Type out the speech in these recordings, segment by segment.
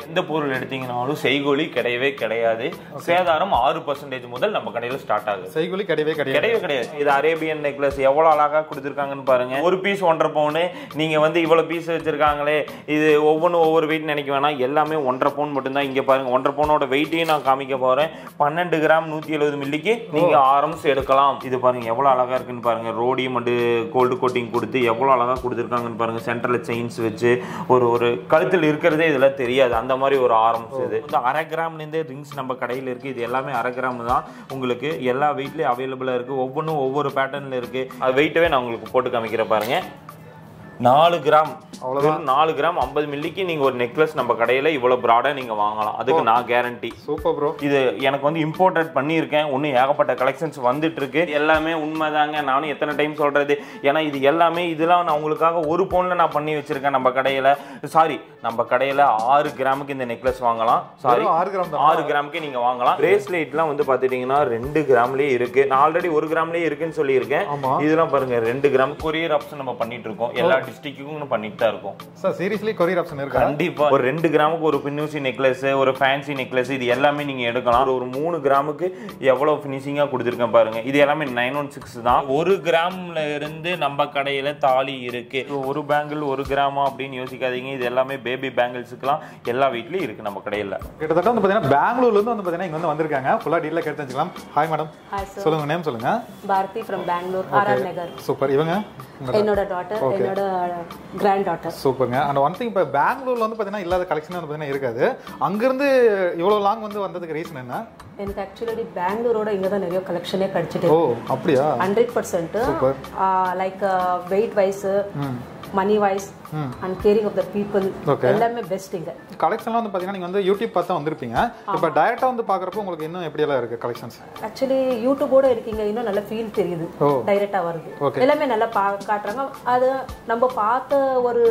எந்த பொருள் எடுத்தீங்கனாலும் செய்கூலி கிடையவே கிடையாது. சேதாரம் 6% முதல் நம்ம கடையில ஸ்டார்ட் ஆகுது. செய்கூலி கிடையவே கிடையாது. இது அரேபியன் நெக்லஸ் எவ்வளவு அழகா கொடுத்துருக்காங்கன்னு பாருங்க. ஒரு பீஸ் 1.5 பவுன். நீங்க வந்து இவ்வளவு பீஸ் வச்சிருக்காங்களே, இது ஒவ்வொன்றும் ஒவ்வொரு வெயிட் நினைக்க வேணாம். எல்லாமே 1.5 பவுன் மட்டும்தான். இங்க பாருங்க 1.5 பவுனோட வெயிட்டையும் நான் காமிக்க போறேன். 12 கிராம் 170 மில்லிக்கு நீங்க ஆரம்ஸ் எடுக்கலாம். இது பாருங்க எவ்வளவு அழகா இருக்குன்னு பாருங்க. ரோடியம் அண்ட் கோல்டு கோட்டிங் கொடுத்து எவ்வளவு அழகா கொடுத்துருக்காங்கன்னு பாருங்க. சென்டர்ல செயின்ஸ் வச்சு ஒரு கழுத்தில் இருக்கிறதே இதுல தெரியாது. அந்த மாதிரி ஒரு ஆரம்ஸ். இது அரை கிராம்ல இருந்தே ரிங்ஸ் நம்ம கடையில் இருக்கு. இது எல்லாமே அரை கிராம் தான். உங்களுக்கு எல்லா வெயிட்லயும் அவைலபிளா இருக்கு. ஒவ்வொன்றும் ஒவ்வொரு பேட்டர்ன்ல இருக்கு. அது வெயிட்டவே நான் உங்களுக்கு போட்டு காமிக்கிறேன் பாருங்க. 4 கிராம், அவ்வளவுதான். 4 கிராம் 50 மில்லிக்கு நீங்க ஒரு நெக்லஸ் நம்ம கடையில இவ்வளவு பிராடா நீங்க வாங்கலாம். அதுக்கு நான் கேரண்டி. Super bro. இது எனக்கு வந்து இம்போர்ட்டட் பண்ணியிருக்கேன். ஒன்னும் ஏகப்பட்ட கலெக்ஷன்ஸ் வந்துட்டு இருக்கு. எல்லாமே உண்மைதாங்க. நானும் எத்தனை டைம் சொல்றது. ஏன்னா இது எல்லாமே இதெல்லாம் நான் உங்களுக்காக 1 பவுன்ல நான் பண்ணி வச்சிருக்கேன் நம்ம கடையில. சாரி, நம்ம கடையில 6 கிராமுக்கு இந்த நெக்லஸ் வாங்கலாம். சாரி, 6 கிராமுக்கு நீங்க வாங்கலாம். பிரேஸ்லெட்லாம் வந்து பாத்துட்டீங்கன்னா 2 கிராம்லயே இருக்கு. நான் ஆல்ரெடி 1 கிராம்லயே இருக்குன்னு சொல்லியிருக்கேன். இதெல்லாம் பாருங்க 2 கிராம். கொரியர் ஆப்ஷன் நம்ம பண்ணிட்டு இருக்கோம். எல்லா டிஸ்ட்ரிக்ட்டுக்கும் பண்ணிட்டு தான் இருக்கோம். சார் சீரியஸ்லி கொரியர் ஆப்ஷன் இருக்கு. கண்டிப்பா. ஒரு 2 கிராமுக்கு ஒரு பின்னூசி நெக்லஸ், ஒரு ஃபேன்சி நெக்லஸ், இது எல்லாமே நீங்க எடுக்கலாம். ஒரு 3 கிராமுக்கு எவ்வளவு ஃபினிஷிங்கா கொடுத்துருக்கேன் பாருங்க. இது எல்லாமே 916 தான். 1 கிராம்ல இருந்து நம்ம கடையில தாலி இருக்கு. ஒரு பேங்கிள் 1 கிராமா அப்படின்னு யோசிக்காதீங்க. இது எல்லாமே பேபி பேங்கிள்ஸ்க்குலாம் எல்லா வீட்லயும் இருக்கு நம்ம கடையில. கிட்டத்தட்ட வந்து பாத்தீங்கன்னா பெங்களூர்ல இருந்து வந்து பாத்தீங்கன்னா இங்க வந்து வந்திருக்காங்க. ஃபுல்லா டீடைலா கேட்டு தெரிஞ்சுக்கலாம். Hi madam. சொல்லுங்க, நேம் சொல்லுங்க. Bharathi from Bangalore, RR Nagar. Super. இவங்க என்னோட டாட்டர், என்னோட கிராண்ட் டாட்டர். சூப்பர்ங்க. அண்ட் ஒன் திங், இப்போ பெங்களூர்ல வந்து பாத்தீங்கன்னா இல்லாத கலெக்ஷன் வந்து பாத்தீங்கன்னா இருக்காது. அங்க இருந்து இவ்வளவு லாங் வந்து வந்ததுக்கு ரீசன் என்ன? எனக்கு ஆக்சுவலி பெங்களூரோட இங்க தான் நிறைய கலெக்ஷனே கிடைச்சிட்டு. ஓ அப்படியா? 100%. Like weight wise, money wise and caring of the people எல்லாமே பெஸ்ட். இங்க கலெக்ஷன்லாம் வந்து பாத்தீங்கன்னா நீங்க வந்து யூடியூப் பார்த்தா வந்திருப்பீங்க. இப்போ டைரக்டா வந்து பாக்குறப்போ உங்களுக்கு இன்னும் எப்படி எல்லாம் இருக்கு கலெக்ஷன்ஸ்? ஆக்சுவலி யூடியூபோட இருக்கீங்க, இன்னும் நல்ல ஃபீல் தெரியுது. டைரக்டா வருது, எல்லாமே நல்லா காட்டுறாங்க. அது நம்ம பார்த்த ஒரு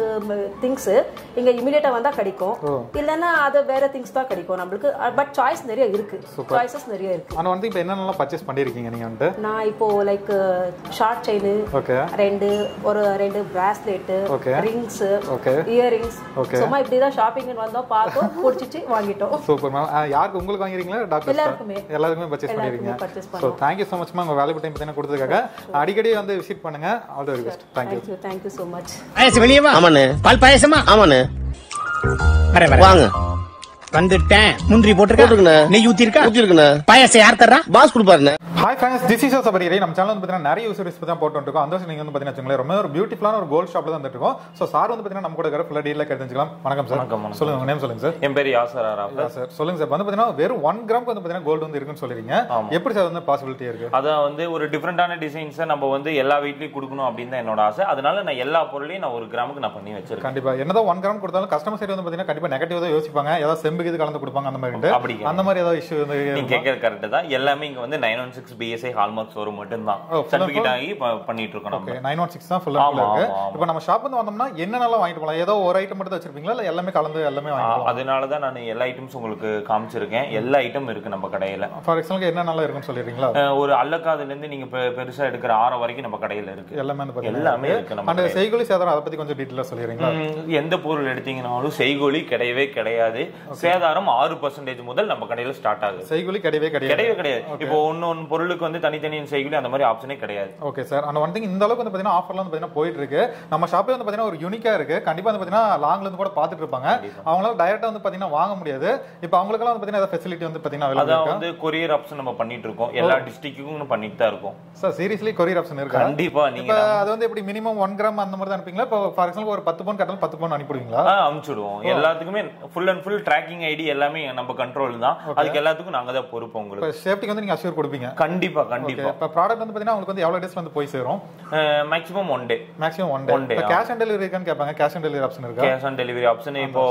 திங்ஸ் இங்க இமிடியேட்டா வந்தா கிடைக்கும். இல்லைன்னா அது வேற திங்ஸ் தான் கிடைக்கும் நம்மளுக்கு. பட் சாய்ஸ் நிறைய இருக்கு. சாய்ஸஸ் நிறைய இருக்கு. ஆனா வந்து இப்போ என்னென்னலாம் பர்ச்சேஸ் பண்ணிருக்கீங்க நீங்க வந்து? நான் இப்போ லைக் ஷார்ட் செயின், ரெண்டு பிராஸ்லெட், ரிங்ஸ், இயரிங்ஸ், சும்மா இப்படிதான் ஷாப்பிங் வந்தோம், பார்த்தோம், பிடிச்சிட்டு வாங்கிட்டோம். Super ma'am. யாருக்கு உங்களுக்கு வாங்குறீங்களா? டாக்டர் எல்லாருக்குமே பர்ச்சேஸ் பண்ணிருக்கீங்க. So thank you so much ma'am. Valuable time பத்தின கொடுத்ததுக்காக அடிக்கடி வந்து விசிட் பண்ணுங்க. All the very best. Thank you so much. பாயசம் வெளியே வா. ஆமாண்ணே. பால் பாயசமா? ஆமாண்ணே. வர வாங்க. வந்துட்டேன். முந்திரி போட்டுருக்கா? நெய் ஊத்திருக்கா? பாயசம் யார் தரா? பாஸ் கொடுப்பாருண்ணே. Hi friends, this is Sabari. நம்ம சேனல் வந்து பாத்தீங்கன்னா நிறைய யூஸ் ரிஸ்க் தான் போட்டு இருக்கோம். அந்த நீங்க வந்து பாத்தீங்கன்னா ரொம்ப ஒரு பியூட்டிஃபுல்லான ஒரு கோல்ட் ஷாப்ல தான் வந்துட்டு இருக்கோம். சோ சார் வந்து பாத்தீங்கன்னா நம்ம கூட இருக்கிற ஃபுல்லா டீடைலா தெரிஞ்சுக்கலாம். வணக்கம் சார். சொல்லுங்க, உங்க நேம் சொல்லுங்க சார். என் பேர் யாசர் ஆராஃப் சார். சொல்லுங்க சார், வந்து பாத்தீங்கன்னா வெறும் 1 கிராம் வந்து பாத்தீங்கன்னா கோல்ட் வந்து இருக்குன்னு சொல்றீங்க. எப்படி சார் வந்து பாசிபிலிட்டி இருக்கு? அதான் வந்து ஒரு டிஃபரெண்டான டிசைன்ஸ் நம்ம வந்து எல்லா வீட்லயும் கொடுக்கணும் அப்படின்னு தான் என்னோட ஆசை. அதனால நான் எல்லா பொருளையும் நான் 1 கிராமுக்கு நான் பண்ணி வச்சிருக்கேன். கண்டிப்பா. என்னதான் 1 கிராம் கொடுத்தாலும் கஸ்டமர் சைடு வந்து பாத்தீங்கன்னா கண்டிப்பா நெகட்டிவ் தான் யோசிப்பாங்க. ஏதாவது செம்பு இது கலந்து கொடுப்பாங்க அந்த மாதிரி ஏதாவது இஷ்யூ வந்து நீங்க கேக்குறது கரெக்ட் தான். எல்லாமே இங்க வந்து 916 BSI ஹால்மார்க் ஷோரூம் மட்டும் தான் சர்டிபிகேட் ஆகி பண்ணிட்டு இருக்கோம். நம்ம 916 தான் ஃபுல்லா இருக்கு. இப்போ நம்ம ஷாப் வந்து வந்தோம்னா என்னென்னலாம் வாங்கிட்டு போலாம்? ஏதோ ஒரு ஐட்டம் மட்டும் வச்சிருப்பீங்களா இல்ல எல்லாமே கலந்து எல்லாமே வாங்கிக்கலாம்? அதனால தான் நான் எல்லா ஐட்டம்ஸ் உங்களுக்கு காமிச்சிருக்கேன். எல்லா ஐட்டம் இருக்கு நம்ம கடையில. ஃபார் எக்ஸாம்பிள் என்னென்னலாம் இருக்குன்னு சொல்லிடுறீங்களா? ஒரு அல்லக்காதுல இருந்து நீங்க பெருசா எடுக்கிற ஆரம் வரைக்கும் நம்ம கடையில இருக்கு. எல்லாமே இருக்கு. நம்ம அந்த செய்கூலி சேதாரம் அதை பத்தி கொஞ்சம் டீடைலா சொல்லிடுறீங்களா? எந்த பொருள் எடுத்தீங்கனாலும் செய்கூலி கிடையவே கிடையாது. சேதாரம் 6% முதல் நம்ம கடையில ஸ்டார்ட் ஆகுது. செய்கூலி கிடையவே கிடையாது. இப்போ ஒன்னு பொருளுக்கு வந்து தனித்தனி செய்கூலி அந்த மாதிரி ஆப்ஷனே கிடையாது. Okay sir. அந்த ஒன் திங் இந்த அளவுக்கு வந்து பாத்தீங்கன்னா ஆஃபர்ல வந்து பாத்தீங்கன்னா போயிட்டு இருக்கு. நம்ம ஷாப்ல வந்து பாத்தீங்கன்னா ஒரு யூனிக்கா இருக்கு. கண்டிப்பா வந்து பாத்தீங்கன்னா லாங்ல இருந்து கூட பாத்துட்டு இருப்பாங்க. அவங்களால டைரக்டா வந்து பாத்தீங்கன்னா வாங்க முடியாது. இப்போ அவங்களுக்கு எல்லாம் வந்து பாத்தீங்கன்னா ஏதாவது ஃபெசிலிட்டி வந்து பாத்தீங்கன்னா அவைலபிள் இருக்கா? வந்து கொரியர் ஆப்ஷன் நம்ம பண்ணிட்டு இருக்கோம். எல்லா டிஸ்ட்ரிக்ட்டுக்கும் பண்ணிட்டு தான் இருக்கோம். சார் சீரியஸ்லி கொரியர் ஆப்ஷன் இருக்கா? கண்டிப்பா. நீங்க அது வந்து எப்படி மினிமம் 1 கிராம் அந்த மாதிரி தான் அனுப்புவீங்களா? இப்போ ஃபார் எக்ஸாம்பிள் ஒரு 10 பவுன் கட்டல் 10 பவுன் அனுப்பிடுவீங்களா? அனுப்பிச்சுடுவோம். எல்லாத்துக்குமே full and full tracking ID எல்லாமே நம்ம கண்ட்ரோல் தான். அதுக்கு எல்லாத்துக்கும் நாங்க தான் பொறுப்பு. உங்களுக்கு சேஃப்டிக்கு வந்து நீங்க அஷ்யூர் கொடுப்பீங்க? கண்டிப்பா கண்டிப்பா. இப்போ ப்ராடக்ட் வந்து பாத்தீங்கன்னா உங்களுக்கு வந்து எவ்வளவு டேஸ்ல வந்து போய் சேரும்? Maximum 1 day. Maximum 1 day. Cash on delivery இருக்கான்னு கேட்பாங்க. கேஷ் ஆன் டெலிவரி ஆப்ஷன் இருக்கா? கேஷ் ஆன் டெலிவரி ஆப்ஷன் இப்போ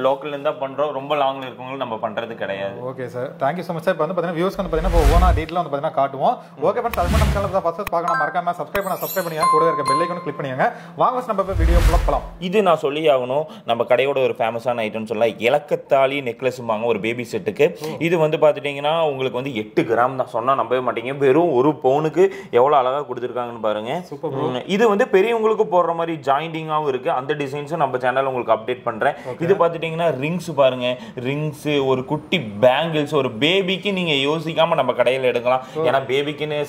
லோக்கல்ல இருந்தா பண்றோம். ரொம்ப லாங்ல இருக்கவங்க நம்ம பண்றது கிடையாது. Okay sir, thank you so much sir. இப்போ வந்து பாத்தீங்கன்னா வியூஸ் வந்து பாத்தீங்கன்னா இப்போ ஓனா டீடைலா வந்து பாத்தீங்கன்னா காட்டுவோம். ஓகே ஃப்ரெண்ட்ஸ், அது நம்ம சேனல்ல ஃபர்ஸ்ட் பார்க்கணும் மறக்காம சப்ஸ்கிரைப் பண்ணிங்க. கூட இருக்க பெல் ஐகானை கிளிக் பண்ணிங்க. வாங்க நம்ம இப்ப வீடியோக்குள்ள போலாம். இது நான் சொல்லி ஆகணும், நம்ம கடையோட ஒரு ஃபேமஸான ஐட்டம் சொல்லலாம். இலக்கத்தாலி நெக்லஸ்ம்பாங்க ஒரு பேபி செட்டுக்கு. இது வந்து பாத்துட்டீங்கன்னா உங்களுக்கு வந்து 8 கிராம் தான். சொன்னா சொன்னா நம்பவே மாட்டீங்க. வெறும் 1 பவுனுக்கு எவ்வளவு அழகா கொடுத்துருக்காங்கன்னு பாருங்க. இது வந்து பெரியவங்களுக்கு போடுற மாதிரி ஜாயிண்டிங்காவும் இருக்கு. அந்த டிசைன்ஸும் நம்ம சேனல்ல உங்களுக்கு அப்டேட் பண்றேன். இது பாத்துட்டீங்கன்னா ரிங்ஸ் பாருங்க, ரிங்ஸ், ஒரு குட்டி பேங்கிள்ஸ், ஒரு பேபிக்கு நீங்க யோசிக்காம நம்ம கடையில எடுக்கலாம். ஏன்னா பேபிக்குன்னு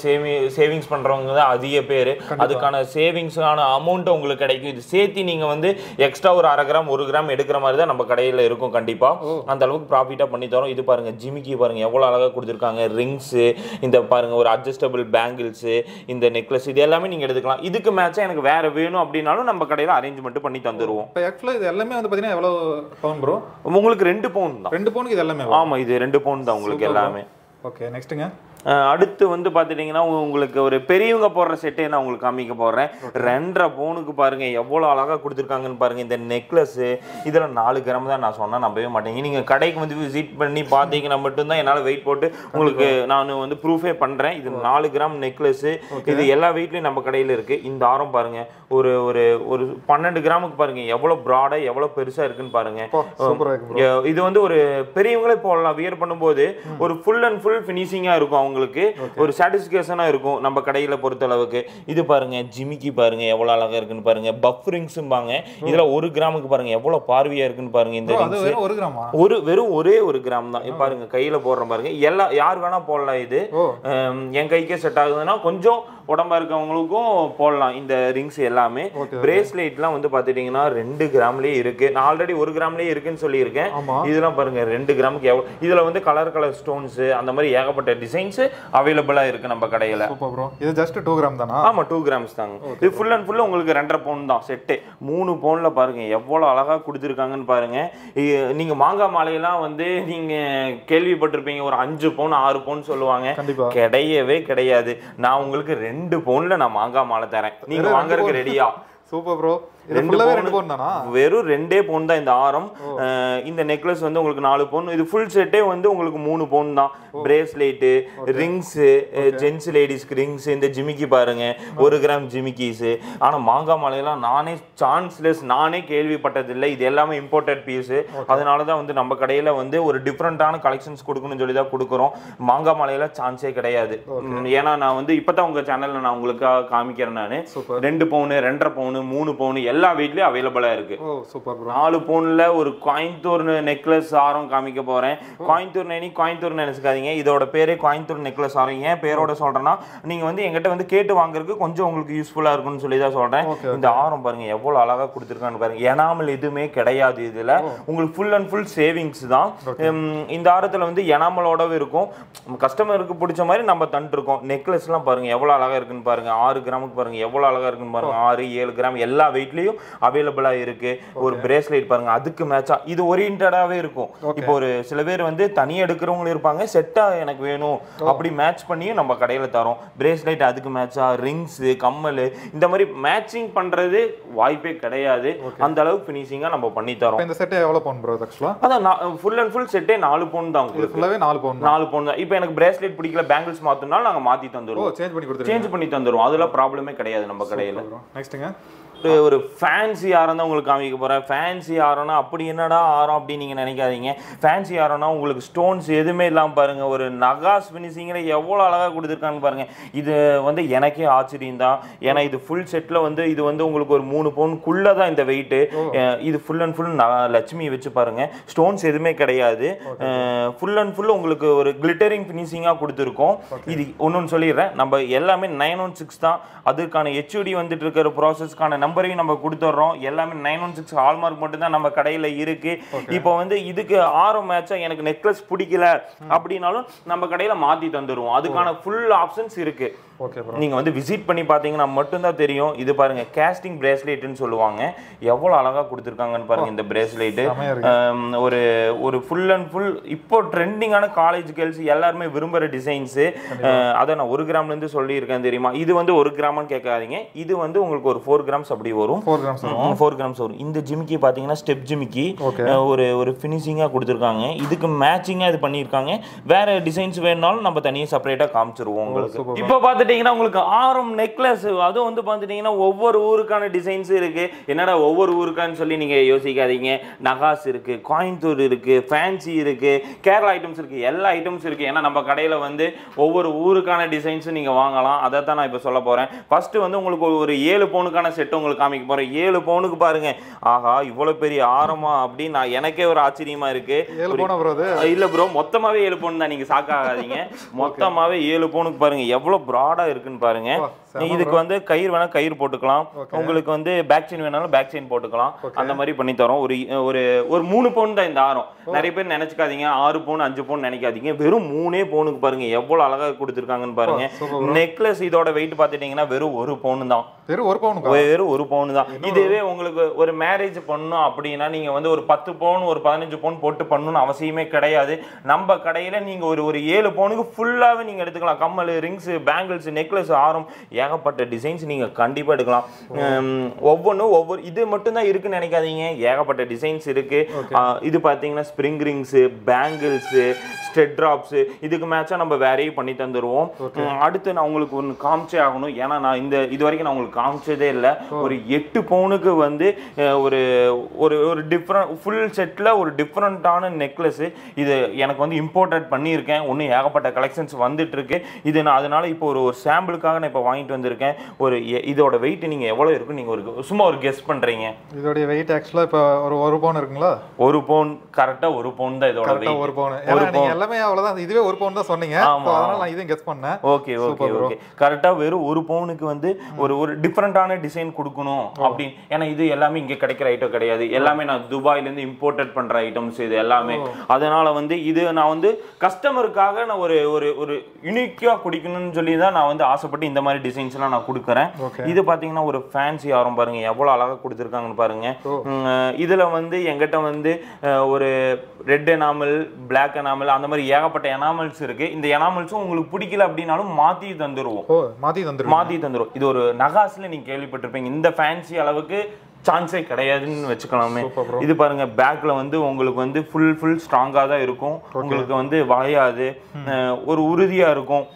சேவிங்ஸ் பண்றவங்க தான் அதிக பேர். அதுக்கான சேவிங்ஸான அமௌண்ட் உங்களுக்கு கிடைக்கும். இது சேர்த்து நீங்க வந்து எக்ஸ்ட்ரா ஒரு 1/2 கிராம் 1 கிராம் எடுக்கிற மாதிரி தான் நம்ம கடையில இருக்கும். கண்டிப்பா அந்த அளவுக்கு ப்ராஃபிட்டா பண்ணி தரோம். இது பாருங்க ஜிமிக்கி பாருங்க எவ்வளவு அழகா கொடுத்துருக்காங்க. ரிங்ஸ், இந்த பாருங்க ஒரு அட்ஜஸ்டபிள் பேங்கிள்ஸ், இந்த நெக்லஸ், இது எல்லாமே நீங்க எடுத்துக்கலாம். இதுக்கு மேட்சா எனக்கு வேற வேணும் அப்படின்னாலும் நம்ம கடையில அரேஞ்ச்மெண்ட் பண்ணி தந்துருவோம். இப்போ ஆக்சுவலா இது எல்லாமே வந்து பாத்தீங்கன்னா எவ்வளவு பவுன் ப்ரோ? உங்களுக்கு 2 பவுன் தான். 2 பவுனுக்கு இது எல்லாமே? ஆமா, இது 2 பவுன் தான் உங்களுக்கு எல்லாமே. ஓகே, நெக்ஸ்ட்ங்க. அடுத்து வந்து பாத்துட்டீங்கன்னா உங்களுக்கு ஒரு பெரியவங்க போடுற செட்டே நான் உங்களுக்கு காமிக்க போறேன். 2.5 பவுனுக்கு பாருங்க எவ்வளவு அழகா கொடுத்துருக்காங்கன்னு பாருங்க. இந்த நெக்லஸ் இதுல 4 கிராம் தான் நான் சொன்னா நம்பவே மாட்டேங்க. நீங்க கடைக்கு வந்து விசிட் பண்ணி பாத்தீங்கன்னா மட்டும்தான் என்னால வெயிட் போட்டு உங்களுக்கு நான் வந்து ப்ரூஃபே பண்றேன். இது 4 கிராம் நெக்லஸ். இது எல்லா வெயிட்லயும் நம்ம கடையில இருக்கு. இந்த ஆரம் பாருங்க ஒரு ஒரு ஒரு 12 கிராமுக்கு பாருங்க எவ்வளவு ப்ராடா எவ்வளவு பெருசா இருக்குன்னு பாருங்க. இது வந்து ஒரு பெரியவங்களே போடலாம். வியர் பண்ணும்போது ஒரு ஃபுல் அண்ட் ஃபுல் ஃபினிஷிங்கா இருக்கும். உங்களுக்கு ஒரு சாட்டிஸ்ஃபேக்ஷனா இருக்கும் நம்ம கடையில பொறுத்த அளவுக்கு. இது பாருங்க ஜிமிக்கி பாருங்க எவ்வளவு அழகா இருக்குன்னு பாருங்க. பஃப் ரிங்ஸ்ம்பாங்க. இதுல 1 கிராமுக்கு பாருங்க எவ்வளவு பார்வையா இருக்குன்னு பாருங்க. இந்த ரிங்ஸ் வெறும் ஒரே 1 கிராம் தான். பாருங்க கையில போடுற பாருங்க. எல்லா யார் வேணா போடலாம். இது என் கைக்கே செட் ஆகுதுன்னா கொஞ்சம் உடம்பா இருக்கவங்களுக்கும் போடலாம். இந்த ரிங்ஸ் எல்லாமே பிரேஸ்லெட்லாம் வந்து பாத்துட்டீங்கன்னா 2 கிராம்லயே இருக்கு. நான் ஆல்ரெடி 1 கிராம்லயே இருக்குன்னு சொல்லியிருக்கேன். இதெல்லாம் பாருங்க 2 கிராமுக்கு இதுல வந்து கலர் ஸ்டோன்ஸ் அந்த மாதிரி ஏகப்பட்ட டிசைன்ஸ் அவைலபிளா இருக்கு நம்ம கடையில. இது ஜஸ்ட் 2 கிராம் தானா? ஆமா, 2 கிராம்ஸ் தாங்க. இது ஃபுல் அண்ட் ஃபுல் உங்களுக்கு 2.5 பவுன் தான் செட். 3 பவுன்ல பாருங்க எவ்வளவு அழகா கொடுத்துருக்காங்கன்னு பாருங்க. நீங்க மாங்காய் மாலையெல்லாம் வந்து நீங்க கேள்விப்பட்டிருப்பீங்க, ஒரு 5 பவுன் 6 பவுன் சொல்லுவாங்க. கிடையவே கிடையாது. நான் உங்களுக்கு 2 பவுன்ல நான் மாங்காய் மாலை தரேன். நீங்க வாங்குறதுக்கு ரெடியா? Super bro. வெறும் 2 பவுன் தான் இந்த ஆரம். இந்த நெக்லஸ் வந்து உங்களுக்கு 4 பவுன். இது ஃபுல் செட்டே வந்து உங்களுக்கு 3 பவுன் தான். பிரேஸ்லெட், ரிங்ஸ், ஜென்ஸ் லேடிஸ்க்கு ரிங்ஸ், இந்த ஜிமிக்கி பாருங்க 1 கிராம் ஜிமிக்கிஸ். ஆனா மாங்காய் மாலையெல்லாம் நானே சான்ஸ்லெஸ், நானே கேள்விப்பட்டதில்லை. இது எல்லாமே இம்போர்ட்டட் பீஸ். அதனாலதான் வந்து நம்ம கடையில வந்து ஒரு டிஃப்ரெண்டான கலெக்ஷன்ஸ் கொடுக்கணும்னு சொல்லி தான் கொடுக்குறோம். மாங்காய் மாலையில சான்ஸே கிடையாது. ஏன்னா நான் வந்து இப்பதான் உங்க சேனல்ல நான் உங்களுக்கு காமிக்கிறேன். நானு 2 பவுன் 2.5 பவுன் 3 பவுன் எல்லா வீட்லயும் அவைலபிளா இருக்கு. 4 பவுன்ல ஒரு கோயம்புத்தூர் நெக்லஸ் ஆரம் காமிக்க போறேன். கோயம்புத்தூர் நினைச்சுக்காதீங்க, இதோட பேரே கோயம்புத்தூர் நெக்லஸ் ஆரம். ஏன் பேரோட சொல்றேன்னா நீங்க வந்து எங்கிட்ட வந்து கேட்டு வாங்குறதுக்கு கொஞ்சம் உங்களுக்கு யூஸ்ஃபுல்லா இருக்கும்னு சொல்லி தான் சொல்றேன். இந்த ஆரம் பாருங்க எவ்வளவு அழகா கொடுத்துருக்கான்னு பாருங்க. எனாமல் எதுவுமே கிடையாது இதுல. உங்களுக்கு ஃபுல் அண்ட் ஃபுல் சேவிங்ஸ் தான். இந்த ஆரத்துல வந்து எனாமலோடவே இருக்கும். கஸ்டமருக்கு பிடிச்ச மாதிரி நம்ம தந்துட்டு இருக்கோம். நெக்லஸ் எல்லாம் பாருங்க எவ்வளவு அழகா இருக்குன்னு பாருங்க. 6 கிராமுக்கு பாருங்க எவ்வளவு அழகா இருக்குன்னு பாருங்க. 6-7 கிராம் எல்லா வெயிட்லயும் அவைலபிளா இருக்கு. ஒரு பிரேஸ்லெட் பாருங்க அதுக்கு மேட்சா இது ஓரியன்டாவே இருக்கும். இப்போ ஒரு சில பேர் வந்து தனியா எடுக்கிறவங்க இருப்பாங்க, செட்டா எனக்கு வேணும் அப்படி மேட்ச் பண்ணியும் நம்ம கடையில தரோம். பிரேஸ்லெட் அதுக்கு மேட்சா, ரிங்ஸ், கம்மல், இந்த மாதிரி மேட்சிங் பண்றது வாய்ப்பே கிடையாது. அந்த அளவுக்கு ஃபினிஷிங்கா நம்ம பண்ணி தரோம். இந்த செட் எவ்வளவு பவுன் ப்ரோ ஆக்சுவலா? அதான் ஃபுல் அண்ட் ஃபுல் செட்டே 4 பவுன் தான். உங்களுக்கு ஃபுல்லாவே 4 பவுன். 4 பவுன் தான். இப்போ எனக்கு பிரேஸ்லெட் பிடிக்கல, பேங்கிள்ஸ் மாத்தணும்னாலும் நாங்க மாத்தி தந்துருவோம். சேஞ்ச் பண்ணி தந்துருவோம். அதுல ப்ராப்ளமே கிடையாது நம்ம கடையில. நெக்ஸ்ட்ங்க ஒரு ஃபேன்சி ஆரம் தான் உங்களுக்கு காமிக்க போறேன். ஃபேன்சி ஆரம்னா அப்படி என்னடா ஆரம் அப்படின்னு நீங்க நினைக்காதீங்க. ஃபேன்சி ஆரம்னா உங்களுக்கு ஸ்டோன்ஸ் எதுவுமே இல்லாம பாருங்க ஒரு நகாஸ் ஃபினிஷிங்ல எவ்வளவு அழகா கொடுத்துருக்காங்க பாருங்க. இது வந்து எனக்கே ஆச்சரியம் தான். ஏன்னா இது ஃபுல் செட்ல வந்து இது வந்து உங்களுக்கு ஒரு 3 பவுனுக்குள்ள தான் இந்த வெயிட். இது ஃபுல் அண்ட் ஃபுல் லட்சுமி வச்சு பாருங்க. ஸ்டோன்ஸ் எதுவுமே கிடையாது. ஃபுல் அண்ட் ஃபுல் உங்களுக்கு ஒரு கிளிட்டரிங் ஃபினிஷிங்கா கொடுத்துருக்கோம். இது ஒன்னொன்னு சொல்லிடுறேன், நம்ம எல்லாமே 916 தான். அதுக்கான HUD வந்துட்டு இருக்கிற ப்ராசஸ்க்கான நம்பரையும் நம்ம கொடுத்துறோம். எல்லாமே 916 ஹால்மார்க் மட்டும் தான் நம்ம கடையில இருக்கு. இப்போ வந்து இதுக்கு ஆரம் மேட்சா எனக்கு நெக்லஸ் பிடிக்கல அப்படின்னாலும் நம்ம கடையில மாத்தி தந்துருவோம். அதுக்கான ஃபுல் ஆப்ஷன்ஸ் இருக்கு. நீங்க வந்து விசிட் பண்ணி பாத்தீங்கன்னா மட்டும்தான் தெரியும். இது பாருங்க கேஸ்டிங் பிரேஸ்லெட்னு சொல்லுவாங்க. எவ்வளவு அழகா கொடுத்துருக்காங்கன்னு பாருங்க. இந்த பிரேஸ்லெட் ஒரு ஒரு ஃபுல் அண்ட் ஃபுல் இப்போ ட்ரெண்டிங்கான காலேஜ் கேர்ள்ஸ் எல்லாருமே விரும்புற டிசைன்ஸ். அதை நான் 1 கிராம்ல இருந்து சொல்லியிருக்கேன் தெரியுமா. இது வந்து 1 கிராம்னு கேட்காதீங்க. இது வந்து உங்களுக்கு ஒரு 4 கிராம்ஸ் அப்படி வரும். 4 கிராம்ஸ் வரும். இந்த ஜிமிக்கி பாத்தீங்கன்னா ஸ்டெப் ஜிமிக்கி ஒரு ஒரு ஃபினிஷிங்கா கொடுத்துருக்காங்க. இதுக்கு மேட்சிங்கா இது பண்ணியிருக்காங்க. வேற டிசைன்ஸ் வேணும்னாலும் நம்ம தனியாக செப்பரேட்டா காமிச்சிருவோம் உங்களுக்கு. இப்போ பார்த்து பார்த்துட்டீங்கன்னா உங்களுக்கு ஆரம் நெக்லஸ், அதுவும் வந்து பார்த்துட்டீங்கன்னா ஒவ்வொரு ஊருக்கான டிசைன்ஸ் இருக்கு. என்னடா ஒவ்வொரு ஊருக்கான்னு சொல்லி நீங்க யோசிக்காதீங்க. நகாஸ் இருக்கு, கோயம்புத்தூர் இருக்கு, ஃபேன்சி இருக்கு, கேரளா ஐட்டம்ஸ் இருக்கு, எல்லா ஐட்டம்ஸ் இருக்கு. ஏன்னா நம்ம கடையில வந்து ஒவ்வொரு ஊருக்கான டிசைன்ஸ் நீங்க வாங்கலாம். அதை தான் நான் இப்போ சொல்ல போறேன். ஃபர்ஸ்ட் வந்து உங்களுக்கு ஒரு 7 பவுனுக்கான செட் உங்களுக்கு காமிக்க போறேன். 7 பவுனுக்கு பாருங்க, ஆஹா இவ்வளவு பெரிய ஆரமா அப்படின்னு எனக்கே ஒரு ஆச்சரியமா இருக்கு. இல்ல ப்ரோ, மொத்தமாவே 7 பவுன் தான், நீங்க சாக்காதீங்க. மொத்தமாவே 7 பவுனுக்கு பாருங்க எவ்வளவு பிராடா இருக்குன்னு பாருங்க. இதுக்கு வந்து கயிறு வேணா கயிறு போட்டுக்கலாம், உங்களுக்கு வந்து பேக் செயின் வேணாலும் பேக் செயின் போட்டுக்கலாம். அந்த மாதிரி பண்ணி தரோம். ஒரு 3 பவுன் தான் இந்த ஆரம். நிறைய பேர் நினைச்சுக்காதீங்க 6 பவுன் 5 பவுன் நினைக்காதீங்க. வெறும் 3 பவுனுக்கு பாருங்க எவ்வளவு அழகா கொடுத்துருக்காங்கன்னு பாருங்க. நெக்லஸ் இதோட வெயிட் பாத்துட்டீங்கன்னா வெறும் 1 பவுன் தான். வெறும் 1 பவுன் தான். இதுவே உங்களுக்கு ஒரு மேரேஜ் பண்ணணும் அப்படின்னா நீங்க வந்து ஒரு 10 பவுன் ஒரு 15 பவுன் போட்டு பண்ணணும்னு அவசியமே கிடையாது. நம்ம கடையில நீங்க ஒரு 7 பவுனுக்கு ஃபுல்லாவே நீங்க எடுத்துக்கலாம். கம்மல், ரிங்ஸ், பேங்கிள்ஸ், நெக்லஸ், ஆரம், ஏகப்பட்ட டிசைன்ஸ் நீங்க கண்டிப்பா எடுக்கலாம். ஒவ்வொன்றும் ஒவ்வொரு இது மட்டும் தான் இருக்குன்னு நினைக்காதீங்க, ஏகப்பட்ட டிசைன்ஸ் இருக்கு. இது பாத்தீங்கன்னா spring rings, bangles, stud drops, இதுக்கு மேட்சா நம்ம வேறையும் பண்ணி தந்துருவோம். அடுத்து நான் உங்களுக்கு ஒன்று காமிச்சே ஆகணும். ஏன்னா நான் இது வரைக்கும் நான் உங்களுக்கு காமிச்சதே இல்லை. ஒரு 8 பவுனுக்கு வந்து ஒரு டிஃப்ரெண்ட் ஃபுல் செட்ல ஒரு டிஃப்ரெண்டான நெக்லஸ். இது எனக்கு வந்து இம்போர்ட்டட் பண்ணியிருக்கேன். ஒன்றும் ஏகப்பட்ட கலெக்ஷன்ஸ் வந்துட்டு இருக்கு. இது நான் அதனால இப்போ ஒரு சாம்பிளுக்காக நான் இப்போ வாங்கிட்டு வந்திருக்கேன். இதோட வெயிட் நீங்க எவ்வளவு இருக்கும் நீங்க சும்மா ஒரு கெஸ் பண்றீங்க? இதோட வெயிட் ஆக்சுவலா இப்போ ஒரு 1 பவுன் இருக்குங்களா? 1 பவுன் கரெக்டா 1 பவுன் தான் இதோட வெயிட். 1 பவுன். நீங்க எல்லாமே அவ்வளவுதான், இதுவே 1 பவுன் தான் சொன்னீங்க. அதனால நான் இதையும் கெஸ் பண்ணேன். ஓகே கரெக்டா வெறும் 1 பவுனுக்கு வந்து ஒரு டிஃபரெண்டான டிசைன் கொடுக்கணும் அப்படின்னு. ஏன்னா இது எல்லாமே இங்க கிடைக்கிற ஐட்டம் கிடையாது. எல்லாமே நான் துபாயில இருந்து இம்போர்ட்டட் பண்ற ஐட்டம்ஸ் இது எல்லாமே. அதனால வந்து இது நான் வந்து கஸ்டமருக்காக நான் ஒரு யூனிக்கா குடிக்கணும்னு சொல்லி தான் நான் வந்து ஆசைப்பட்டு இந்த மாதிரி டிசைன்ஸ் எல்லாம் நான் கொடுக்குறேன். இது பாத்தீங்கன்னா ஒரு ஃபேன்சி ஆரம் பாருங்க எவ்வளவு அழகா கொடுத்துருக்காங்கன்னு பாருங்க. இதுல வந்து எங்கிட்ட வந்து ஒரு ரெட் எனாமல், பிளாக் எனாமல், அந்த மாதிரி ஏகப்பட்ட எனாமல்ஸ் இருக்கு. இந்த எனாமல்ஸும் உங்களுக்கு பிடிக்கல அப்படின்னாலும் மாத்தி தந்துருவோம். இது ஒரு நகாஸ்ல நீங்க கேள்விப்பட்டிருப்பீங்க. இந்த ஃபேன்சி அளவுக்கு சான்ஸே கிடையாதுன்னு வச்சுக்கலாமே. இது பாருங்க பேக்ல வந்து உங்களுக்கு வந்து ஃபுல் ஸ்ட்ராங்கா தான் இருக்கும். உங்களுக்கு வந்து வளையாது, ஒரு உறுதியா இருக்கும்.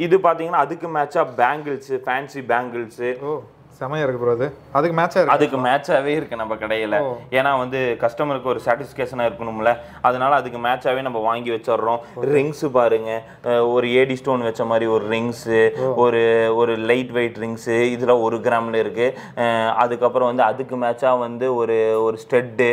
இது பாத்தீங்கன்னா அதுக்கு மேட்சா பேங்கிள்ஸ், ஃபேன்சி பேங்கிள்ஸ் செமையா இருக்கு ப்ரோ. அதுக்கு மேட்சாவே இருக்கு நம்ம கடையில. ஏன்னா வந்து கஸ்டமருக்கு ஒரு சாட்டிஸ்ஃபேக்ஷனா இருக்கணும்ல, அதனால அதுக்கு மேட்சாவே நம்ம வாங்கி வச்சிடுறோம். ரிங்ஸ் பாருங்க, ஒரு ஏடி ஸ்டோன் வச்ச மாதிரி ஒரு ரிங்ஸ், ஒரு லைட் வெயிட் ரிங்ஸ், இதுல 1 கிராம்ல இருக்கு. அதுக்கப்புறம் வந்து அதுக்கு மேட்சா வந்து ஒரு ஸ்டெட்,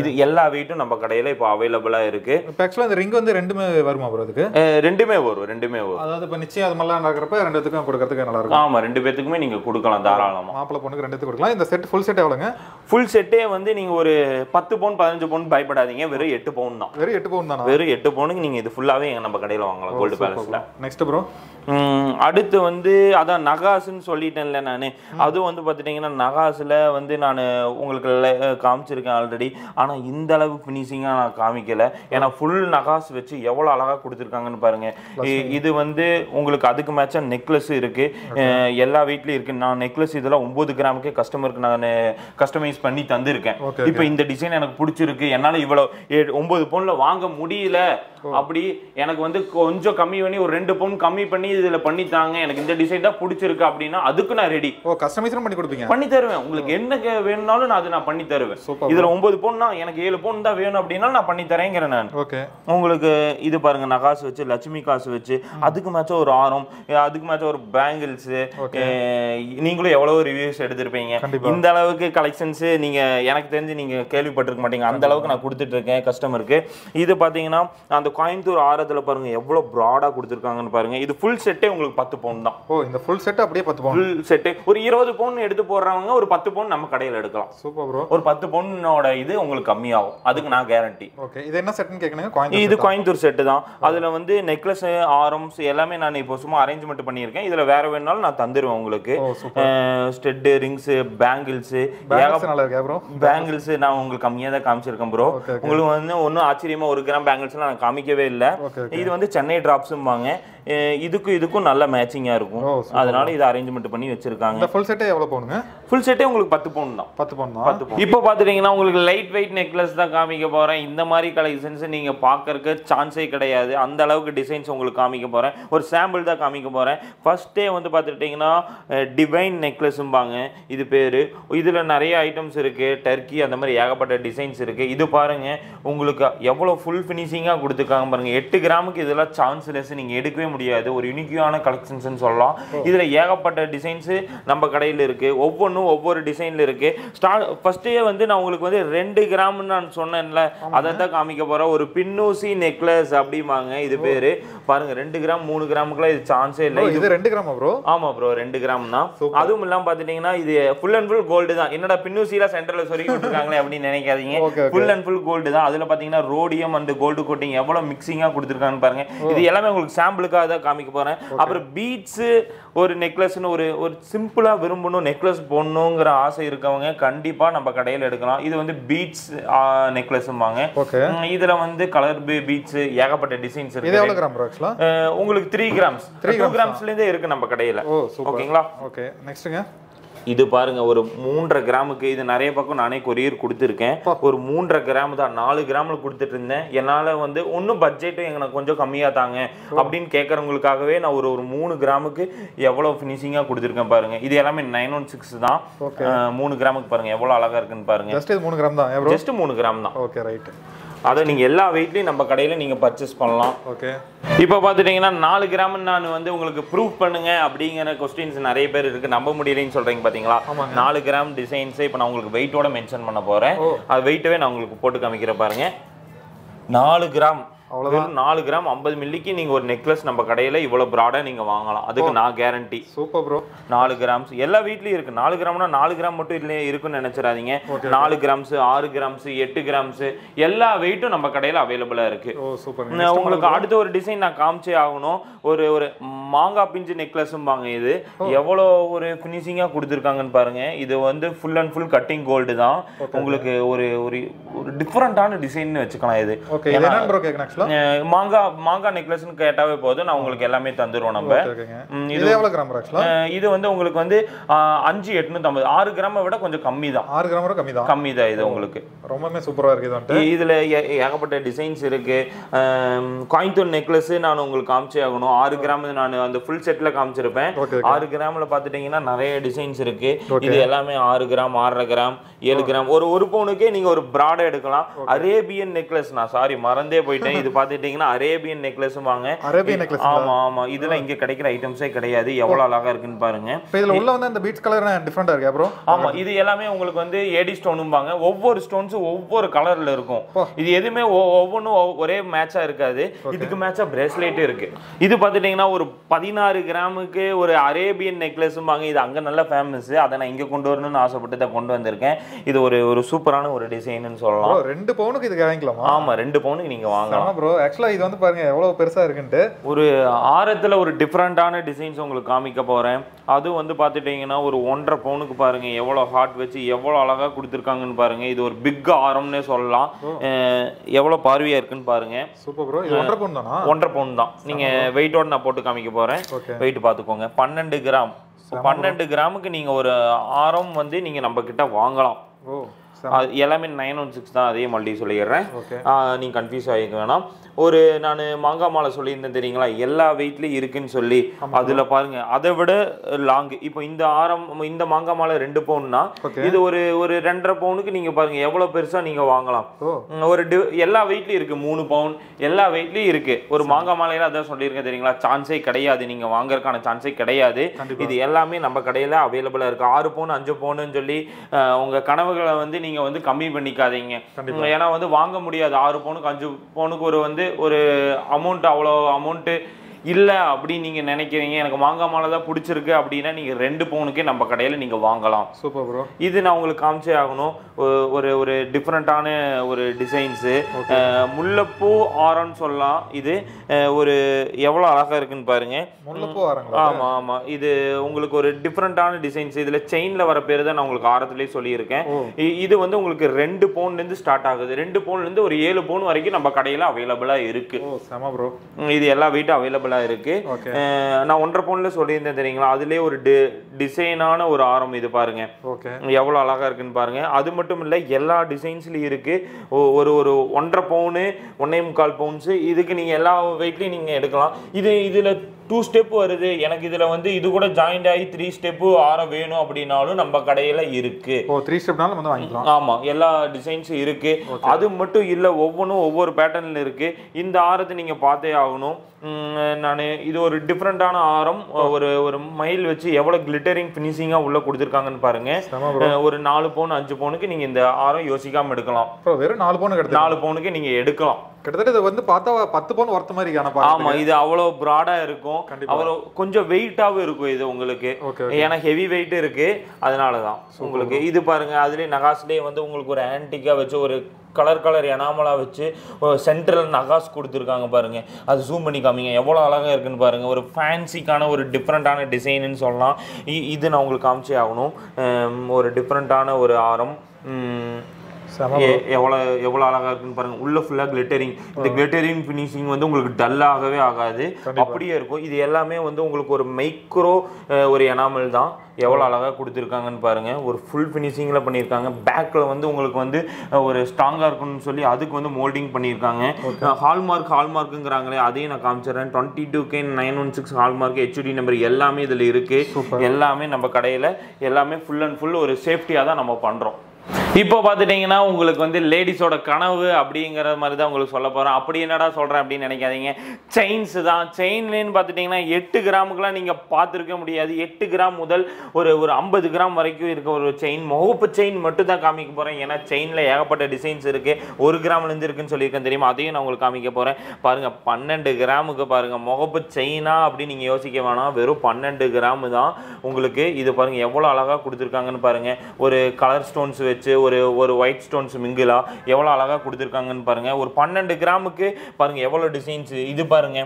இது எல்லா வெயிட்டும் நம்ம கடையில இப்போ அவைலபிளா இருக்கு. ஆக்சுவலா இந்த ரிங் வந்து ரெண்டுமே வருமா ப்ரோ? அதுக்கு ரெண்டுமே வரும். அதாவது இப்போ நிச்சயம் அது மாதிரிலாம் நடக்கிறப்ப 2 பேத்துக்கும் கொடுக்கறதுக்கு நல்லா இருக்கும். ஆமா, 2 பேத்துக்குமே நீங்க கொடுக்கலாம் தாராளமா. மாப்பிள்ளை பொண்ணுக்கு 2 கொடுக்கலாம். இந்த செட் ஃபுல் செட் எவ்வளவுங்க? ஃபுல் செட்டே வந்து நீங்க ஒரு 10 பவுன் 15 பவுன் பயப்படாதீங்க. வெறும் 8 பவுன் தான். வெறும் 8 பவுன் தானா? வெறும் 8 பவுனுக்கு நீங்க இது ஃபுல்லாவே நம்ம கடையில வாங்கலாம் கோல்ட் பேலஸ்ல. நெக்ஸ்ட் ப்ரோ, அடுத்து வந்து அதான் நகாஸ்ன்னு சொல்லிட்டேன்ல நான். அதுவும் வந்து பார்த்துட்டிங்கன்னா நகாஸில் வந்து நான் உங்களுக்கு காமிச்சிருக்கேன் ஆல்ரெடி. ஆனால் இந்த அளவு ஃபினிஷிங்காக நான் காமிக்கலை. ஏன்னா ஃபுல் நகாஸ் வச்சு எவ்வளோ அழகாக கொடுத்துருக்காங்கன்னு பாருங்கள். இது வந்து உங்களுக்கு அதுக்கு மேட்சாக நெக்லஸ் இருக்குது, எல்லா வீட்லேயும் இருக்குது. நான் நெக்லஸ் இதில் 9 கிராமுக்கே கஸ்டமருக்கு நான் கஸ்டமைஸ் பண்ணி தந்திருக்கேன். இப்போ இந்த டிசைன் எனக்கு பிடிச்சிருக்கு, என்னால் இவ்வளோ 9 பவுனில் வாங்க முடியல, அப்படி எனக்கு வந்து கொஞ்சம் கம்மி பண்ணி ஒரு 2 பவுன் கம்மி பண்ணி இதுல பண்ணித்தாங்க, எனக்கு இந்த டிசைன் தான் பிடிச்சிருக்கு அப்படின்னா அதுக்கு நான் ரெடி. கஸ்டமைஸ் பண்ணி கொடுப்பீங்க? பண்ணி தருவேன். உங்களுக்கு என்ன வேணும்னாலும் நான் பண்ணி தருவேன். இதுல 9 பவுன் தான், எனக்கு 7 பவுன் தான் வேணும் அப்படின்னா நான் பண்ணி தரேங்கிறேன் நான். உங்களுக்கு இது பாருங்க, நகாஸ் வச்சு, லட்சுமி காசு வச்சு, அதுக்கு மேட்சா ஒரு ஆரம், அதுக்கு மேட்சா ஒரு பேங்கிள்ஸ். நீங்களும் எவ்வளவு ரிவ்யூஸ் எடுத்திருப்பீங்க. இந்த அளவுக்கு கலெக்ஷன்ஸ் நீங்க எனக்கு தெரிஞ்சு நீங்க கேள்விப்பட்டிருக்க மாட்டீங்க. அந்த அளவுக்கு நான் கொடுத்துட்டு இருக்கேன் கஸ்டமருக்கு. இது பாத்தீங்கன்னா அந்த கோயம்புத்தூர் ஆரத்துல பாருங்க எவ்வளவு பிராடா கொடுத்துருக்காங்கன்னு பாருங்க. இது ஃபுல் செட்டே உங்களுக்கு 10 பவுன் தான். இந்த ஃபுல் செட் அப்படியே 10 பவுன். ஃபுல் செட் ஒரு 20 பவுன் எடுத்து போடுறவங்க ஒரு 10 பவுன் நம்ம கடையில எடுக்கலாம். Super bro. ஒரு 10 பவுனோட இது உங்களுக்கு கம்மியாகும், அதுக்கு நான் கேரண்டி. ஓகே, இது என்ன செட்னு கேக்குறீங்க? இது கோயம்புத்தூர் செட் தான். அதுல வந்து நெக்லஸ், ஆரம்ஸ் எல்லாமே நான் இப்போ சும்மா அரேஞ்ச்மெண்ட் பண்ணியிருக்கேன். இதுல வேற வேணாலும் நான் தந்துருவேன் உங்களுக்கு. ஸ்டெட், ரிங்ஸ், பேங்கிள்ஸ், பேங்கிள்ஸ் நான் உங்களுக்கு கம்மியா தான் காமிச்சிருக்கேன் ப்ரோ. உங்களுக்கு வந்து ஒன்னும் ஆச்சரியமா 1 கிராம் பேங்கிள்ஸ் நான் காமிக்கவே இல்லை. இது வந்து சென்னை டிராப்ஸ்ம்பாங்க. இதுக்கு இதுக்கும் நல்ல மேட்சிங்கா இருக்கும். அதனால இதை அரேஞ்ச்மெண்ட் பண்ணி வச்சிருக்காங்க. இந்த ஃபுல் செட்டே எவ்வளவு பவுனுங்க? ஃபுல் செட்டே உங்களுக்கு 10 பவுன் தான். 10 பவுன் தான். 10 பவுன். இப்போ பாத்துட்டீங்கன்னா உங்களுக்கு லைட் வெயிட் நெக்லஸ் தான் காமிக்க போறேன். இந்த மாதிரி கலெக்ஷன்ஸ் நீங்க பார்க்கறதுக்கு சான்ஸே கிடையாது. அந்த அளவுக்கு டிசைன்ஸ் உங்களுக்கு காமிக்க போறேன். ஒரு சாம்பிள் தான் காமிக்க போறேன். ஃபர்ஸ்டே வந்து பாத்துட்டீங்கன்னா டிவைன் நெக்லஸ்ம்பாங்க இது பேரு. இதுல நிறைய ஐட்டம்ஸ் இருக்கு. டர்க்கி அந்த மாதிரி ஏகப்பட்ட டிசைன்ஸ் இருக்கு. இது பாருங்க உங்களுக்கு எவ்வளவு ஃபுல் ஃபினிஷிங்கா கொடுத்துருக்காங்க பாருங்க. 8 கிராமுக்கு இதெல்லாம் சான்ஸ்லெஸ், நீங்க எடுக்கவே முடியாது. ஒரு யூனிக்கான கலெக்ஷன்ஸ் சொல்லலாம். இதுல ஏகப்பட்ட டிசைன்ஸ் நம்ம கடையில் இருக்கு. ஒவ்வொன்றும் ஒவ்வொரு டிசைன்ல இருக்கு. ஃபர்ஸ்டே வந்து நான் உங்களுக்கு வந்து 2 கிராம் நான் சொன்னேன்ல, அதை தான் காமிக்க போறேன். ஒரு பின்னூசி நெக்லஸ் அப்படிமாங்க இது பேரு. பாருங்க 2 கிராம் 3 கிராமுக்குலாம் இது சான்ஸே இல்லை. இது 2 கிராமா ப்ரோ? ஆமா ப்ரோ 2 கிராம் தான். அதுவும் இல்லாம பாத்துட்டீங்கன்னா இது ஃபுல் அண்ட் ஃபுல் கோல்டு தான். என்னடா பின்னூசில சென்டர்ல சொருகி விட்டுருக்காங்களே அப்படின்னு நினைக்காதீங்க. ஃபுல் அண்ட் ஃபுல் கோல்டு தான். அதுல பாத்தீங்கன்னா ரோடியம் அண்ட் கோல்டு கோட்டிங் எவ்வளவு மிக்சிங்கா கொடுத்துருக்காங்கன்னு பாருங்க. இது எல்லாமே உங்களுக்கு சாம்பிளுக்காக தான் காமிக்க போறேன். அப்புறம் பீட்ஸ் ஒரு நெக்லஸ்னு ஒரு சிம்பிளா விரும்பணும் நெக்லஸ் போடணுங்கிற ஆசை இருக்கவங்க கண்டிப்பா நம்ம கடையில் எடுக்கலாம். இது வந்து பீட்ஸ் நெக்லஸ்ம்பாங்க. இதுல வந்து கலர் பீட்ஸ் ஏகப்பட்ட டிசைன்ஸ் இருக்கு. இது எவ்வளவு கிராம் ப்ரோ ஆக்சுவலா? உங்களுக்கு 3 கிராம்ஸ் 2 கிராம்ஸ்ல இருந்தே இருக்கு நம்ம கடையில. ஓகேங்களா? ஓகே நெக்ஸ்ட்ங்க இது பாருங்க ஒரு 3.5 கிராமுக்கு. இது நிறைய பக்கம் நானே கொரியர் கொடுத்துருக்கேன். ஒரு 3.5 கிராம் தான். 4 கிராம்ல கொடுத்துட்டு இருந்தேன். என்னால வந்து ஒன்னும் பட்ஜெட்டும் எனக்கு கொஞ்சம் கம்மியா தாங்க அப்படின்னு கேட்கறவங்களுக்காகவே நான் ஒரு 3 கிராமுக்கு எவ்வளவு பினிஷிங்கா கொடுத்துருக்கேன் பாருங்க. இது எல்லாமே 916 தான். 3 கிராமுக்கு பாருங்க எவ்வளவு அழகா இருக்குன்னு பாருங்க. ஜஸ்ட் 3 கிராம் தான். ஜஸ்ட் 3 கிராம் தான். Okay right. அதை நீங்க எல்லா வெயிட்லயும் நம்ம கடையில நீங்க பர்ச்சேஸ் பண்ணலாம். ஓகே. இப்போ பாத்துட்டீங்கன்னா 4 கிராம் நான் வந்து உங்களுக்கு ப்ரூஃப் பண்ணுங்க அப்படிங்கிற கொஸ்டின்ஸ் நிறைய பேர் இருக்கு. நம்ப முடியலன்னு சொல்றீங்க பாத்தீங்களா? 4 கிராம் டிசைன்ஸ் இப்போ நான் உங்களுக்கு வெயிட்டோட மென்ஷன் பண்ண போறேன். அது வெயிட்டவே நான் உங்களுக்கு போட்டு காமிக்கிறேன் பாருங்க. 4 கிராம் அவ்வளவுதான். 4 கிராம் 50 மில்லிக்கு நீங்க ஒரு நெக்லஸ் நம்ம கடையில இவ்வளவு பிராடா நீங்க வாங்கலாம். அதுக்கு நான் கேரண்டி. Super bro. 4 கிராம்ஸ் எல்லா வீட்லயும் இருக்கு. 4 கிராம்னா 4 கிராம் மட்டும் இல்லையே இருக்குன்னு நினைச்சிடாதீங்க. 4 கிராம்ஸ் 6 கிராம்ஸ் 8 கிராம்ஸ் எல்லா வெயிட்டும் நம்ம கடையில அவைலபிளா இருக்கு. உங்களுக்கு அடுத்த ஒரு டிசைன் நான் காமிச்சே ஆகணும். ஒரு மாங்காய் பிஞ்சு நெக்லஸ்ம்பாங்க. இது எவ்வளவு ஒரு பினிஷிங்கா கொடுத்துருக்காங்கன்னு பாருங்க. இது வந்து full and full cutting gold தான். உங்களுக்கு ஒரு டிஃபரெண்டான டிசைன் வச்சுக்கலாம். இது மாங்காய் நெக்லஸ்னு கேட்டாவே போதும், நான் உங்களுக்கு எல்லாமே தந்துருவோம். நம்ம இது வந்து உங்களுக்கு வந்து 5850 6 கிராமை விட கொஞ்சம் கம்மி தான். 6 கிராம் கம்மி தான். இது உங்களுக்கு ரொம்பவே சூப்பரா இருக்கு. இதுல ஏகப்பட்ட டிசைன்ஸ் இருக்கு. காயின்தோன் நெக்லஸ் நான் உங்களுக்கு காமிச்சே ஆகணும். 6 கிராம் நான் அந்த ஃபுல் செட்ல காமிச்சிருப்பேன். 6 கிராம்ல பாத்துட்டீங்கன்னா நிறைய டிசைன்ஸ் இருக்கு. இது எல்லாமே 6 கிராம் 6.5 கிராம் 7 கிராம் ஒரு பவுனுக்கே நீங்க ஒரு பிராடா எடுக்கலாம். அரேபியன் நெக்லஸ் நான் சாரி மறந்தே போயிட்டேன். இது பாத்துட்டீங்கன்னா அரேபியன் நெக்லஸ்வாங்க. Arabian necklace. ஆமா ஆமா. இதெல்லாம் இங்க கிடைக்கிற ஐட்டம்ஸே கிடையாது. எவ்வளவு அழகா இருக்குன்னு பாருங்க. இதுல உள்ள வந்து அந்த பீட்ஸ் கலர் டிஃபரெண்டா இருக்கு ப்ரோ. ஆமா. இது எல்லாமே உங்களுக்கு வந்து ஏடி ஸ்டோன்பாங்க. ஒவ்வொரு ஸ்டோன்ஸ் ஒவ்வொரு கலர்ல இருக்கும். இது எதுவுமே ஒவ்வொன்றும் ஒரே மேட்சா இருக்காது. இதுக்கு மேட்சா பிரேஸ்லெட் இருக்கு. இது பாத்துட்டீங்கன்னா ஒரு 16 கிராமுக்கு ஒரு அரேபியன் நெக்லஸ்ம்பாங்க. இது அங்க நல்ல ஃபேமஸ். அதை நான் இங்க கொண்டு வரணும்னு ஆசைப்பட்டு தான் கொண்டு வந்திருக்கேன். இது ஒரு சூப்பரான ஒரு டிசைன்னு சொல்லலாம். 2 பவுனுக்கு இது வாங்கிக்கலாமா? ஆமா 2 பவுனுக்கு நீங்க வாங்கலாம் ப்ரோ. ஆக்சுவலா இது வந்து பாருங்க எவ்வளவு பெருசா இருக்குன்னு. ஒரு ஆரத்துல ஒரு டிஃபரெண்டான டிசைன்ஸ் உங்களுக்கு காமிக்க போறேன். அது வந்து பாத்துட்டீங்கன்னா ஒரு 1.5 பவுனுக்கு பாருங்க எவ்வளவு ஹார்ட் வச்சு எவ்வளவு அழகா கொடுத்துருக்காங்கன்னு பாருங்க. இது ஒரு பிக் ஆரம்னே சொல்லலாம். எவ்வளவு பார்வையா இருக்குன்னு பாருங்க. Super bro. இது 1.5 பவுன் தானா? 1.5 பவுன் தான். நீங்க வெயிட்டோட நான் போட்டு காமிக்க போறேன். வெயிட் பாத்துக்கோங்க. 12 கிராம். 12 கிராமுக்கு நீங்க ஒரு ஆரம் வந்து நீங்க நம்ம கிட்ட வாங்கலாம். எல்லாமே 916 தான். அதே மல்டி சொல்லிடுறேன். நீங்க கன்ஃபியூஸ் ஆகிக்க வேணாம். நான் மாங்காய் மாலை சொல்லியிருந்தேன் தெரியுங்களா, எல்லா வெயிட்லயும் இருக்குன்னு சொல்லி. அதுல பாருங்க அதை விட லாங். இப்போ இந்த ஆரம் இந்த மாங்காய் மாலை 2 பவுன்னா இது ஒரு 2.5 பவுனுக்கு நீங்க பாருங்க எவ்வளவு பெருசா நீங்க வாங்கலாம். எல்லா வெயிட்லயும் இருக்கு. 3 பவுன் எல்லா வெயிட்லயும் இருக்கு. ஒரு மாங்காய் மாலையில அதான் சொல்லியிருக்கேன் தெரியுங்களா, சான்ஸே கிடையாது. நீங்க வாங்கறதுக்கான சான்ஸே கிடையாது. இது எல்லாமே நம்ம கடையில அவைலபிளா இருக்கு. 6 பவுன் 5 பவுன்னு சொல்லி உங்க கனவுகளை வந்து நீங்க வந்து கம்மி பண்ணிக்காதீங்க. ஏன்னா வந்து வாங்க முடியாது. 6 பவுனுக்கு 5 பவுனுக்கு ஒரு அமௌண்ட் அவ்வளோ அமௌண்ட் இல்லை அப்படின்னு நீங்க நினைக்கிறீங்க. எனக்கு மாங்காய் மாலை தான் பிடிச்சிருக்கு அப்படின்னா நீங்க 2 பவுனுக்கே நம்ம கடையில நீங்க வாங்கலாம். Super bro. இது நான் உங்களுக்கு காமிச்சே ஆகணும். ஒரு டிஃப்ரெண்டான ஒரு டிசைன்ஸ். முல்லைப்பூ ஆரம்னு சொல்லலாம். இது ஒரு எவ்வளவு அழகா இருக்குன்னு பாருங்க. முல்லைப்பூ ஆரங்களா? ஆமா ஆமா. இது உங்களுக்கு ஒரு டிஃப்ரெண்டான டிசைன்ஸ். இதுல செயின்ல வர பேரு தான் நான் உங்களுக்கு ஆரத்திலேயே சொல்லியிருக்கேன். இது வந்து உங்களுக்கு 2 பவுன்ல இருந்து ஸ்டார்ட் ஆகுது. 2 பவுன்ல இருந்து ஒரு 7 பவுன் வரைக்கும் நம்ம கடையில அவைலபிளா இருக்கு. செம ப்ரோ. இது எல்லா வெயிட்டும் அவைலபிள் அவைலபிளா இருக்கு. நான் 1.5 பவுன்ல சொல்லியிருந்தேன் தெரியுங்களா, அதுலயே ஒரு டிசைனான ஒரு ஆரம் இது பாருங்க எவ்வளவு அழகா இருக்குன்னு பாருங்க. அது மட்டும் இல்ல எல்லா டிசைன்ஸ்லயும் இருக்கு. ஒரு 1.5 பவுன் 1.25 பவுன்ஸ் இதுக்கு நீங்க எல்லா வெயிட்லயும் நீங்க எடுக்கலாம். இதுல 2 ஸ்டெப் வருது, எனக்கு இதுல வந்து இது கூட ஜாயிண்ட் ஆகி 3 ஸ்டெப் ஆரம் வேணும் அப்படின்னாலும் நம்ம கடையில இருக்கு. 3 ஸ்டெப்னாலும் வந்து வாங்கிக்கலாம். ஆமா, எல்லா டிசைன்ஸ் இருக்கு. அது மட்டும் இல்ல, ஒவ்வொன்றும் ஒவ்வொரு பேட்டர்ன்ல இருக்கு. இந்த ஆரத்தை நீங்க பார்த்தே ஆகணும். நான் இது ஒரு டிஃப்ரெண்டான ஆரம், ஒரு மயில் வச்சு எவ்வளவு கிளிட்டரிங் ஃபினிஷிங்கா உள்ள கொடுத்துருக்காங்கன்னு பாருங்க. ஒரு 4 பவுன் 5 பவுனுக்கு நீங்க இந்த ஆரம் யோசிக்காம எடுக்கலாம். வெறும் 4 பவுன் 4 பவுனுக்கு நீங்க எடுக்கலாம். கிட்டத்தட்ட இது வந்து பார்த்தா 10 பவுன் ஒர்த் மாதிரி காணப்பா. ஆமா, இது அவ்வளவு பிராடா இருக்கும், அவ்வளவு கொஞ்சம் வெயிட்டாவும் இருக்கும் இது உங்களுக்கு. ஏன்னா ஹெவி வெயிட் இருக்கு, அதனாலதான் உங்களுக்கு இது பாருங்க. அதுலயே நகாஸ்லயே வந்து உங்களுக்கு ஒரு ஆன்டிக்கா வச்சு ஒரு கலர் எனாமலா வச்சு சென்ட்ரல் நகாஸ் கொடுத்துருக்காங்க பாருங்க. அது ஜூம் பண்ணி காமிங்க எவ்வளவு அழகா இருக்குன்னு பாருங்க. ஒரு ஃபேன்சிக்கான ஒரு டிஃப்ரெண்டான டிசைன்னு சொல்லலாம். இது நான் உங்களுக்கு காமிச்சே ஆகணும். ஒரு டிஃப்ரெண்டான ஒரு ஆரம் எவ்வளவு அழகா இருக்குன்னு பாருங்க. உள்ள ஃபுல்லா கிளிட்டரிங். இந்த கிளிட்டரிங் ஃபினிஷிங் வந்து உங்களுக்கு டல்லாகவே ஆகாது, அப்படியே இருக்கும். இது எல்லாமே வந்து உங்களுக்கு ஒரு மைக்ரோ ஒரு எனாமல் தான். எவ்வளவு அழகா கொடுத்துருக்காங்கன்னு பாருங்க. ஒரு ஃபுல் ஃபினிஷிங்ல பண்ணியிருக்காங்க. பேக்ல வந்து உங்களுக்கு வந்து ஒரு ஸ்ட்ராங்கா இருக்குன்னு சொல்லி அதுக்கு வந்து மோல்டிங் பண்ணியிருக்காங்க. ஹால்மார்க்குங்கிறாங்களே, அதையும் நான் காமிச்சிடறேன். 22K 916 ஹால்மார்க் HD நம்பர் எல்லாமே இதுல இருக்கு. எல்லாமே நம்ம கடையில எல்லாமே ஃபுல் அண்ட் ஃபுல் ஒரு சேஃப்டியா தான் நம்ம பண்றோம். இப்போ பார்த்துட்டீங்கன்னா உங்களுக்கு வந்து லேடிஸோட கனவு அப்படிங்கிற மாதிரி தான் உங்களுக்கு சொல்ல போகிறேன். அப்படி என்னடா சொல்கிறேன் அப்படின்னு நினைக்காதீங்க. செயின்ஸ் தான். செயின்லேன்னு பார்த்துட்டிங்கன்னா 8 கிராமுக்குலாம் நீங்கள் பார்த்துருக்க முடியாது. 8 கிராம் முதல் ஒரு 50 கிராம் வரைக்கும் இருக்க ஒரு செயின், முகப்பு செயின் மட்டும் தான் காமிக்க போகிறேன். ஏன்னா செயினில் ஏகப்பட்ட டிசைன்ஸ் இருக்குது. 1 கிராம்லேருந்து இருக்குன்னு சொல்லியிருக்கேன் தெரியுமா, அதையும் நான் உங்களுக்கு காமிக்க போகிறேன். பாருங்கள், 12 கிராமுக்கு பாருங்கள். முகப்பு செயினா அப்படின்னு நீங்கள் யோசிக்க வேணாம், வெறும் 12 கிராமு தான் உங்களுக்கு. இது பாருங்கள் எவ்வளோ அழகாக கொடுத்துருக்காங்கன்னு பாருங்கள். ஒரு கலர் ஸ்டோன்ஸ் வச்சு ஒரு ஒயிட் ஸ்டோன்ஸ் மிங்கிலா எவ்வளவு அழகா கொடுத்துருக்காங்கன்னு பாருங்க. ஒரு 12 கிராமுக்கு பாருங்க எவ்வளவு டிசைன்ஸ். இது பாருங்க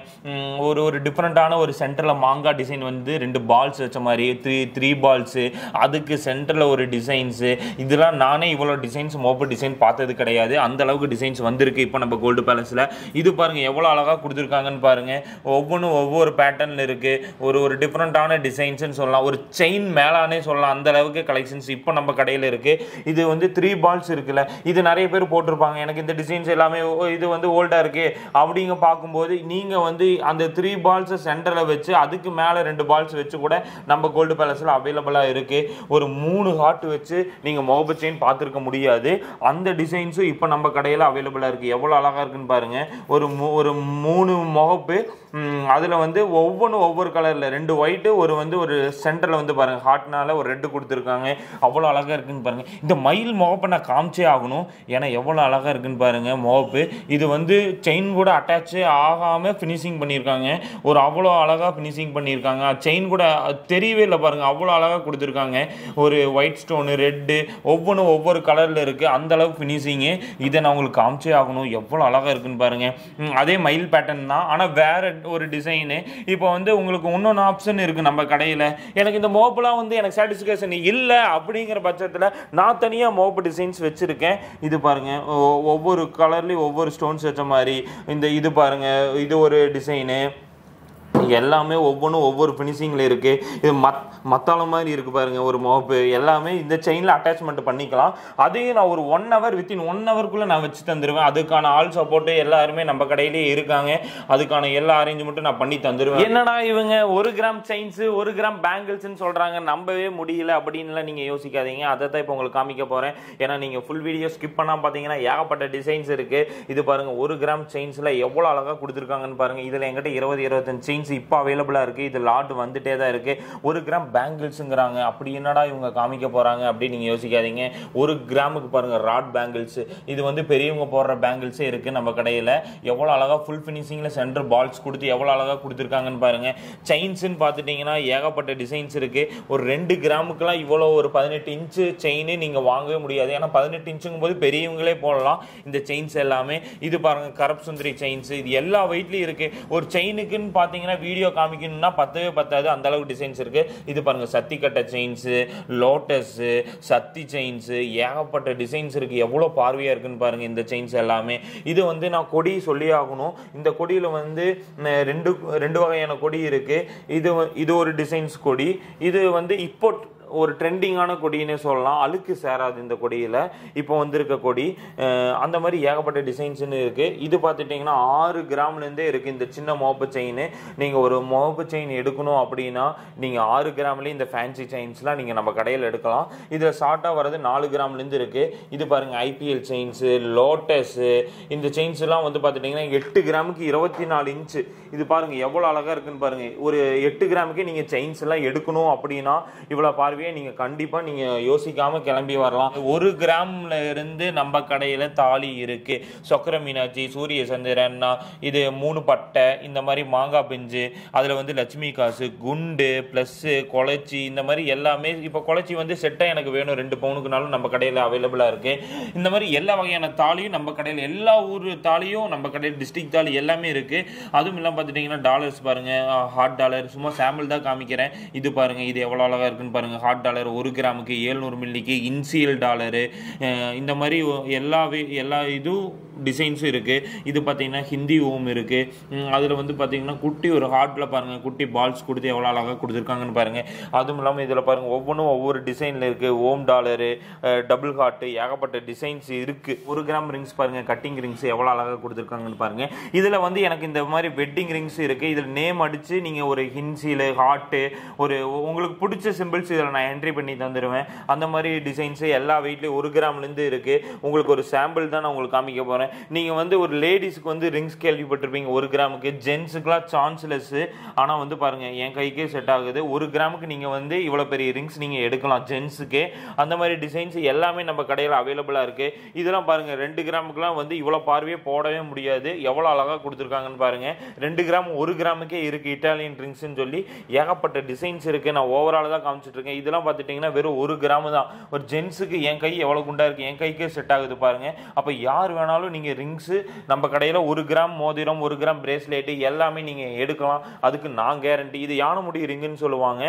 ஒரு டிஃப்ரெண்டான ஒரு சென்டர்ல மாங்காய் டிசைன் வந்து 2 பால்ஸ் வச்ச மாதிரி 3 பால்ஸ், அதுக்கு சென்டர்ல ஒரு டிசைன்ஸ். இதெல்லாம் நானே இவ்வளவு டிசைன்ஸ் மோப்ப டிசைன் பார்த்தது கிடையாது. அந்த அளவுக்கு டிசைன்ஸ் வந்திருக்கு இப்போ நம்ம கோல்டு பேலஸ்ல. இது பாருங்க எவ்வளவு அழகா கொடுத்துருக்காங்கன்னு பாருங்க. ஒவ்வொன்றும் ஒவ்வொரு பேட்டர்ன்ல இருக்கு. ஒரு டிஃப்ரெண்டான டிசைன்ஸ்ன்னு சொல்லலாம். ஒரு செயின் மேலானே சொல்லலாம், அந்த அளவுக்கு கலெக்ஷன்ஸ் இப்போ நம்ம கடையில் இருக்கு. இது வந்து 3 பால்ஸ் இருக்குல்ல, இது நிறைய பேர் போட்டிருப்பாங்க. எனக்கு இந்த டிசைன்ஸ் எல்லாமே இது வந்து ஓல்டா இருக்கு அப்படிங்க பார்க்கும்போது நீங்க வந்து அந்த 3 பால்ஸ் சென்டர்ல வச்சு அதுக்கு மேல 2 பால்ஸ் வச்சு கூட நம்ம கோல்டு பேலஸ்ல அவைலபிளா இருக்கு. ஒரு 3 ஹார்ட் வச்சு நீங்க முகப்பு செயின் பார்த்துருக்க முடியாது. அந்த டிசைன்ஸும் இப்போ நம்ம கடையில் அவைலபிளா இருக்கு. எவ்வளவு அழகா இருக்குன்னு பாருங்க. ஒரு 3 முகப்பு, அதுல வந்து ஒவ்வொன்றும் ஒவ்வொரு கலர்ல 2 ஒயிட், ஒரு சென்டர்ல வந்து பாருங்க ஹார்ட்னால ஒரு ரெட் கொடுத்துருக்காங்க. அவ்வளவு அழகா இருக்குன்னு பாருங்க. இந்த மயில் முகப்பை நான் காமிச்சே ஆகணும், ஏன்னா எவ்வளோ அழகாக இருக்குன்னு பாருங்க முகப்பு. இது வந்து செயின் கூட அட்டாச்சே ஆகாமல் ஃபினிஷிங் பண்ணியிருக்காங்க. அவ்வளோ அழகாக ஃபினிஷிங் பண்ணியிருக்காங்க. செயின் கூட தெரியவே இல்லை பாருங்க, அவ்வளோ அழகாக கொடுத்துருக்காங்க. ஒரு ஒயிட் ஸ்டோனு, ரெட்டு, ஒவ்வொன்றும் ஒவ்வொரு கலரில் இருக்குது. அந்த அளவுக்கு ஃபினிஷிங்கு. இதை நான் உங்களுக்கு காமிச்சே ஆகணும், எவ்வளோ அழகாக இருக்குன்னு பாருங்க. அதே மயில் பேட்டர்ன் தான், ஆனால் வேற ஒரு டிசைனு. இப்போ வந்து உங்களுக்கு இன்னொன்று ஆப்ஷன் இருக்குது நம்ம கடையில். எனக்கு இந்த முகப்புலாம் வந்து எனக்கு சாட்டிஸ்ஃபேக்ஷன் இல்லை அப்படிங்கிற பட்சத்தில் நான் தனியாக மோப்பு டிசைன்ஸ் வச்சிருக்கேன். இது பாருங்க, ஒவ்வொரு கலர்லயும் ஒவ்வொரு ஸ்டோன்ஸ் வச்ச மாதிரி. இது பாருங்க, இது ஒரு டிசைனு. எல்லாமே ஒவ்வொன்றும் ஒவ்வொரு ஃபினிஷிங்கில் இருக்குது. இது மத்தாளம் மாதிரி இருக்குது பாருங்கள் ஒரு மோப்பு. எல்லாமே இந்த செயினில் அட்டாச்மெண்ட் பண்ணிக்கலாம். அதையும் நான் ஒரு 1 ஹவர் வித்தின் 1 ஹவருக்குள்ளே நான் வச்சு தந்துடுவேன். அதுக்கான ஆல் சப்போர்ட்டு எல்லாருமே நம்ம கடையிலே இருக்காங்க. அதுக்கான எல்லா அரேஞ்ச்மெண்ட்டும் நான் பண்ணி தந்துடுவேன். என்னடா இவங்க 1 கிராம் செயின்ஸு 1 கிராம் பேங்கிள்ஸ்ன்னு சொல்கிறாங்க, நம்பவே முடியல அப்படின்லாம் நீங்கள் யோசிக்காதீங்க. அதை தான் இப்போ உங்களுக்கு காமிக்க போகிறேன். ஏன்னா நீங்கள் ஃபுல் வீடியோ ஸ்கிப் பண்ணால் பார்த்தீங்கன்னா ஏகப்பட்ட டிசைன்ஸ் இருக்குது. இது பாருங்கள் 1 கிராம் செயின்ஸில் எவ்வளோ அழகாக கொடுத்துருக்காங்கன்னு பாருங்கள். இதில் எங்கிட்ட 20-25 செயின்ஸ் இப்போ அவைலபிளாக இருக்குது. இது லாட் வந்துட்டே தான் இருக்குது. 1 கிராம் பேங்கிள்ஸுங்கிறாங்க, அப்படி என்னடா இவங்க காமிக்க போகிறாங்க அப்படின்னு நீங்கள் யோசிக்காதீங்க. 1 கிராமுக்கு பாருங்கள் ராட் பேங்கிள்ஸ். இது வந்து பெரியவங்க போடுற பேங்கிள்ஸே இருக்குது நம்ம கடையில். எவ்வளோ அழகாக ஃபுல் ஃபினிஷிங்கில் சென்டர் பால்ஸ் கொடுத்து எவ்வளோ அழகாக கொடுத்துருக்காங்கன்னு பாருங்கள். செயின்ஸுன்னு பார்த்துட்டிங்கன்னா ஏகப்பட்ட டிசைன்ஸ் இருக்குது. ஒரு 2 கிராமுக்கெல்லாம் இவ்வளோ ஒரு 18 இன்ச்சு செயின் நீங்கள் வாங்கவே முடியாது. ஏன்னா 18 இன்ச்சுங்கும் போது பெரியவங்களே போடலாம் இந்த செயின்ஸ் எல்லாமே. இது பாருங்கள் கரப் சுந்தரி செயின்ஸ். இது எல்லா வெயிட்லையும் இருக்குது. ஒரு செயினுக்குன்னு பார்த்தீங்கன்னா வீடியோ காமிக்கணும்னா பத்தவே பத்தாது, அந்த அளவுக்கு டிசைன்ஸ் இருக்கு. இது பாருங்க சத்தி கட்ட செயின்ஸ், லோட்டஸ், சத்தி செயின்ஸ், ஏகப்பட்ட டிசைன்ஸ் இருக்கு. எவ்வளவு பார்வையா இருக்குன்னு பாருங்க இந்த செயின்ஸ் எல்லாமே. இது வந்து நான் கொடி சொல்லி ஆகணும். இந்த கொடியில வந்து ரெண்டு வகையான கொடி இருக்கு. இது ஒரு டிசைன்ஸ் கொடி. இது வந்து இப்போ ஒரு ட்ரெண்டிங்கான கொடின்னு சொல்லலாம். அழுக்கு சேராது இந்த கொடியில் இப்போ வந்திருக்க கொடி. அந்த மாதிரி ஏகப்பட்ட டிசைன்ஸ்னு இருக்குது. இது பார்த்துட்டிங்கன்னா 6 கிராம்லேருந்தே இருக்குது இந்த சின்ன முகப்பு செயின். நீங்கள் ஒரு முகப்பு செயின் எடுக்கணும் அப்படின்னா நீங்கள் 6 கிராம்லேயே இந்த ஃபேன்சி செயின்ஸ்லாம் நீங்கள் நம்ம கடையில் எடுக்கலாம். இதில் ஷார்ட்டாக வர்றது 4 கிராம்லேருந்து இருக்குது. இது பாருங்கள் ஐபிஎல் செயின்ஸு, லோட்டஸு, இந்த செயின்ஸ்லாம் வந்து பார்த்துட்டிங்கன்னா 8 கிராமுக்கு 24 இன்ச்சு. இது பாருங்கள் எவ்வளோ அழகாக இருக்குன்னு பாருங்கள். ஒரு 8 கிராமுக்கு நீங்கள் செயின்ஸ் எல்லாம் எடுக்கணும் அப்படின்னா இவ்வளோ பார்வையே நீங்கள் கண்டிப்பாக நீங்கள் யோசிக்காமல் கிளம்பி வரலாம். 1 கிராம்ல இருந்து நம்ம கடையில் தாலி இருக்கு. சொக்கர மீனாட்சி, சூரிய சந்திரன், இது 3 பட்டை, இந்த மாதிரி மாங்காய் பிஞ்சு, அதில் வந்து லட்சுமி காசு, குண்டு ப்ளஸ்ஸு, கொலைச்சி, இந்த மாதிரி எல்லாமே. இப்போ கொலைச்சி வந்து செட்டாக எனக்கு வேணும் 2 பவுனுக்குனாலும் நம்ம கடையில் அவைலபிளாக இருக்கு. இந்த மாதிரி எல்லா வகையான தாலியும் நம்ம கடையில், எல்லா ஊர் தாலியும் நம்ம கடையில், டிஸ்ட்ரிக்ட் தாலி எல்லாமே இருக்கு. அதுவும் இல்லாமல் பார்த்துட்டிங்கன்னா டாலர்ஸ் பாருங்க, ஹாட் டாலர் சும்மா சாம்பிள் தான் காமிக்கிறேன். இது பாருங்க, இது எவ்வளோ அழகாக இருக்குன்னு பாருங்க. ஹாட் டாலர் 1 கிராமுக்கு 700 மில்லிக்கு, இன்சியல் டாலரு, இந்த மாதிரி எல்லா இதுவும் டிசைன்ஸும் இருக்குது. இது பார்த்தீங்கன்னா ஹிந்தி ஓம் இருக்குது. அதில் வந்து பார்த்தீங்கன்னா குட்டி ஒரு ஹார்ட்டில் பாருங்கள், குட்டி பால்ஸ் கொடுத்து எவ்வளோ அழகாக கொடுத்துருக்காங்கன்னு பாருங்கள். அதுவும் இல்லாமல் இதில் பாருங்கள் ஒவ்வொன்றும் ஒவ்வொரு டிசைனில் இருக்குது. ஓம் டாலரு, டபுள் ஹார்ட்டு, ஏகப்பட்ட டிசைன்ஸ் இருக்குது. 1 கிராம் ரிங்ஸ் பாருங்கள், கட்டிங் ரிங்ஸ் எவ்வளோ அழகாக கொடுத்துருக்காங்கன்னு பாருங்கள். இதில் வந்து எனக்கு இந்த மாதிரி வெட்டிங் ரிங்ஸ் இருக்குது. இதில் நேம் அடித்து நீங்கள் ஒரு ஹின்சியில் ஹார்ட்டு, ஒரு உங்களுக்கு பிடிச்ச சிம்பிள்ஸ் இதில் நான் என்ட்ரி பண்ணி தந்துடுவேன். அந்த மாதிரி டிசைன்ஸு எல்லா வெயிட்லேயும் 1 கிராம்லேருந்து இருக்குது. உங்களுக்கு ஒரு சாம்பிள் தான் நான் உங்களுக்கு காமிக்க போகிறேன். நீங்கள் வந்து ஒரு லேடிஸ்க்கு வந்து ரிங்ஸ் கேள்விப்பட்டிருப்பீங்க 1 கிராமுக்கு. ஜென்ஸுக்குலாம் சான்ஸ்லெஸ்ஸு. ஆனால் வந்து பாருங்கள் என் கைக்கே செட் ஆகுது. 1 கிராமுக்கு நீங்கள் வந்து இவ்வளோ பெரிய ரிங்ஸ் நீங்கள் எடுக்கலாம் ஜென்ஸுக்கே. அந்த மாதிரி டிசைன்ஸ் எல்லாமே நம்ம கடையில் அவைலபிளாக இருக்குது. இதெல்லாம் பாருங்கள் 2 கிராமுக்குலாம் வந்து இவ்வளோ பார்வையே போடவே முடியாது. எவ்வளோ அழகாக கொடுத்துருக்காங்கன்னு பாருங்கள். 2 கிராம் 1 கிராமுக்கே இருக்குது இட்டாலியன் ரிங்ஸ்ன்னு சொல்லி ஏகப்பட்ட டிசைன்ஸ் இருக்குது. நான் ஓவரால் தான் காமிச்சிட்டு இருக்கேன். இதெல்லாம் பார்த்துட்டிங்கன்னா வெறும் 1 கிராம் தான். ஒரு ஜென்ஸுக்கு என் கை எவ்வளோ குண்டா இருக்குது, என் கைக்கே செட் ஆகுது பாருங்கள். அப்போ யார் வேணாலும் நீங்கள் ரிங்ஸு நம்ம கடையில் 1 கிராம் மோதிரம், 1 கிராம் பிரேஸ்லெட்டு எல்லாமே நீங்கள் எடுக்கலாம். அதுக்கு நான் கேரண்டி. இது யானைமுடி ரிங்குன்னு சொல்லுவாங்க.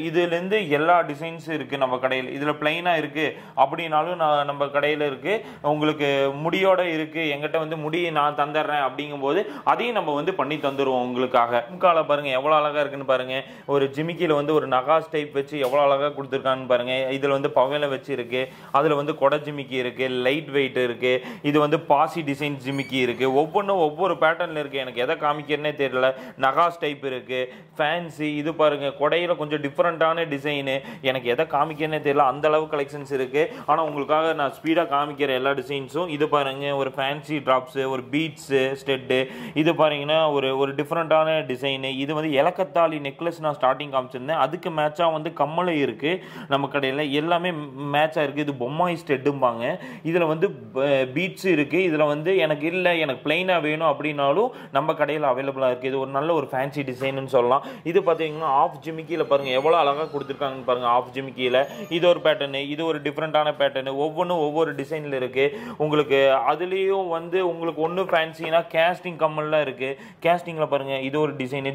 இதுலேருந்து எல்லா டிசைன்ஸும் இருக்குது நம்ம கடையில். இதில் பிளைனாக இருக்குது அப்படின்னாலும் நம்ம கடையில் இருக்குது. உங்களுக்கு முடியோட இருக்குது, எங்கிட்ட வந்து முடி நான் தந்துடுறேன் அப்படிங்கும்போது அதையும் நம்ம வந்து பண்ணி தந்துடுவோம் உங்களுக்காக. முக்கால பாருங்கள் எவ்வளோ அழகாக இருக்குன்னு பாருங்கள். ஒரு ஜிமிக்கியில் வந்து ஒரு நகாஸ் டைப் வச்சு எவ்வளோ அழகாக கொடுத்துருக்கான்னு பாருங்கள். இதில் வந்து பவையில வச்சு இருக்குது. அதில் வந்து கொடை ஜிமிக்கி இருக்குது, லைட் வெயிட் இருக்குது. இது வந்து பாசி டிசைன் ஜிமிக்கி இருக்குது. ஒவ்வொன்றும் ஒவ்வொரு பேட்டர்னில் இருக்குது. எனக்கு எதை காமிக்கிறேன்னே தெரியல. நகாஸ் டைப் இருக்குது, ஃபேன்சி. இது பாருங்கள் கொடையில் கொஞ்சம் டிஃப்ரெண்ட்டான டிசைனு. எனக்கு எதை காமிக்கிறேன்னே தெரியல, அந்த அளவு கலெக்ஷன்ஸ் இருக்குது. ஆனால் உங்களுக்காக நான் ஸ்பீடாக காமிக்கிற எல்லா டிசைன்ஸும். இது பாருங்கள் ஒரு ஃபேன்சி ட்ராப்ஸு, ஒரு பீட்ஸு ஸ்டெட்டு. இது பாருங்கன்னா ஒரு டிஃப்ரெண்ட்டான டிசைனு. இது வந்து இலக்கத்தாளி நெக்லஸ் நான் ஸ்டார்டிங் காமிச்சிருந்தேன். அதுக்கு மேட்சாக வந்து கம்மலை இருக்குது நம்ம கடையில். எல்லாமே மேட்சாக இருக்குது. இது பொம்மாய் ஸ்டெட்டும்பாங்க. இதில் வந்து பீட்ஸ் இருக்குது. இதில் வந்து எனக்கு இல்லை, எனக்கு பிளைனாக வேணும் அப்படின்னாலும் நம்ம கடையில் அவைலபிளாக இருக்குது. இது ஒரு நல்ல ஒரு ஃபேன்சி டிசைன்னு சொல்லலாம். இது பார்த்தீங்கன்னா ஆஃப் ஜிமிக்கியில் பாருங்கள் எவ்வளோ அழகாக கொடுத்துருக்காங்கன்னு பாருங்கள். ஆஃப் ஜிமிக்கியில் இது ஒரு பேட்டர்னு, இது ஒரு டிஃப்ரெண்ட்டான பேட்டர்னு. ஒவ்வொன்றும் ஒவ்வொரு டிசைனில் இருக்குது. உங்களுக்கு அதுலேயும் வந்து உங்களுக்கு ஒன்று ஃபேன்சினா கேஸ்டிங் கம்மல்லாம் இருக்குது. கேஸ்டிங்கில் பாருங்கள் இது ஒரு டிசைனு,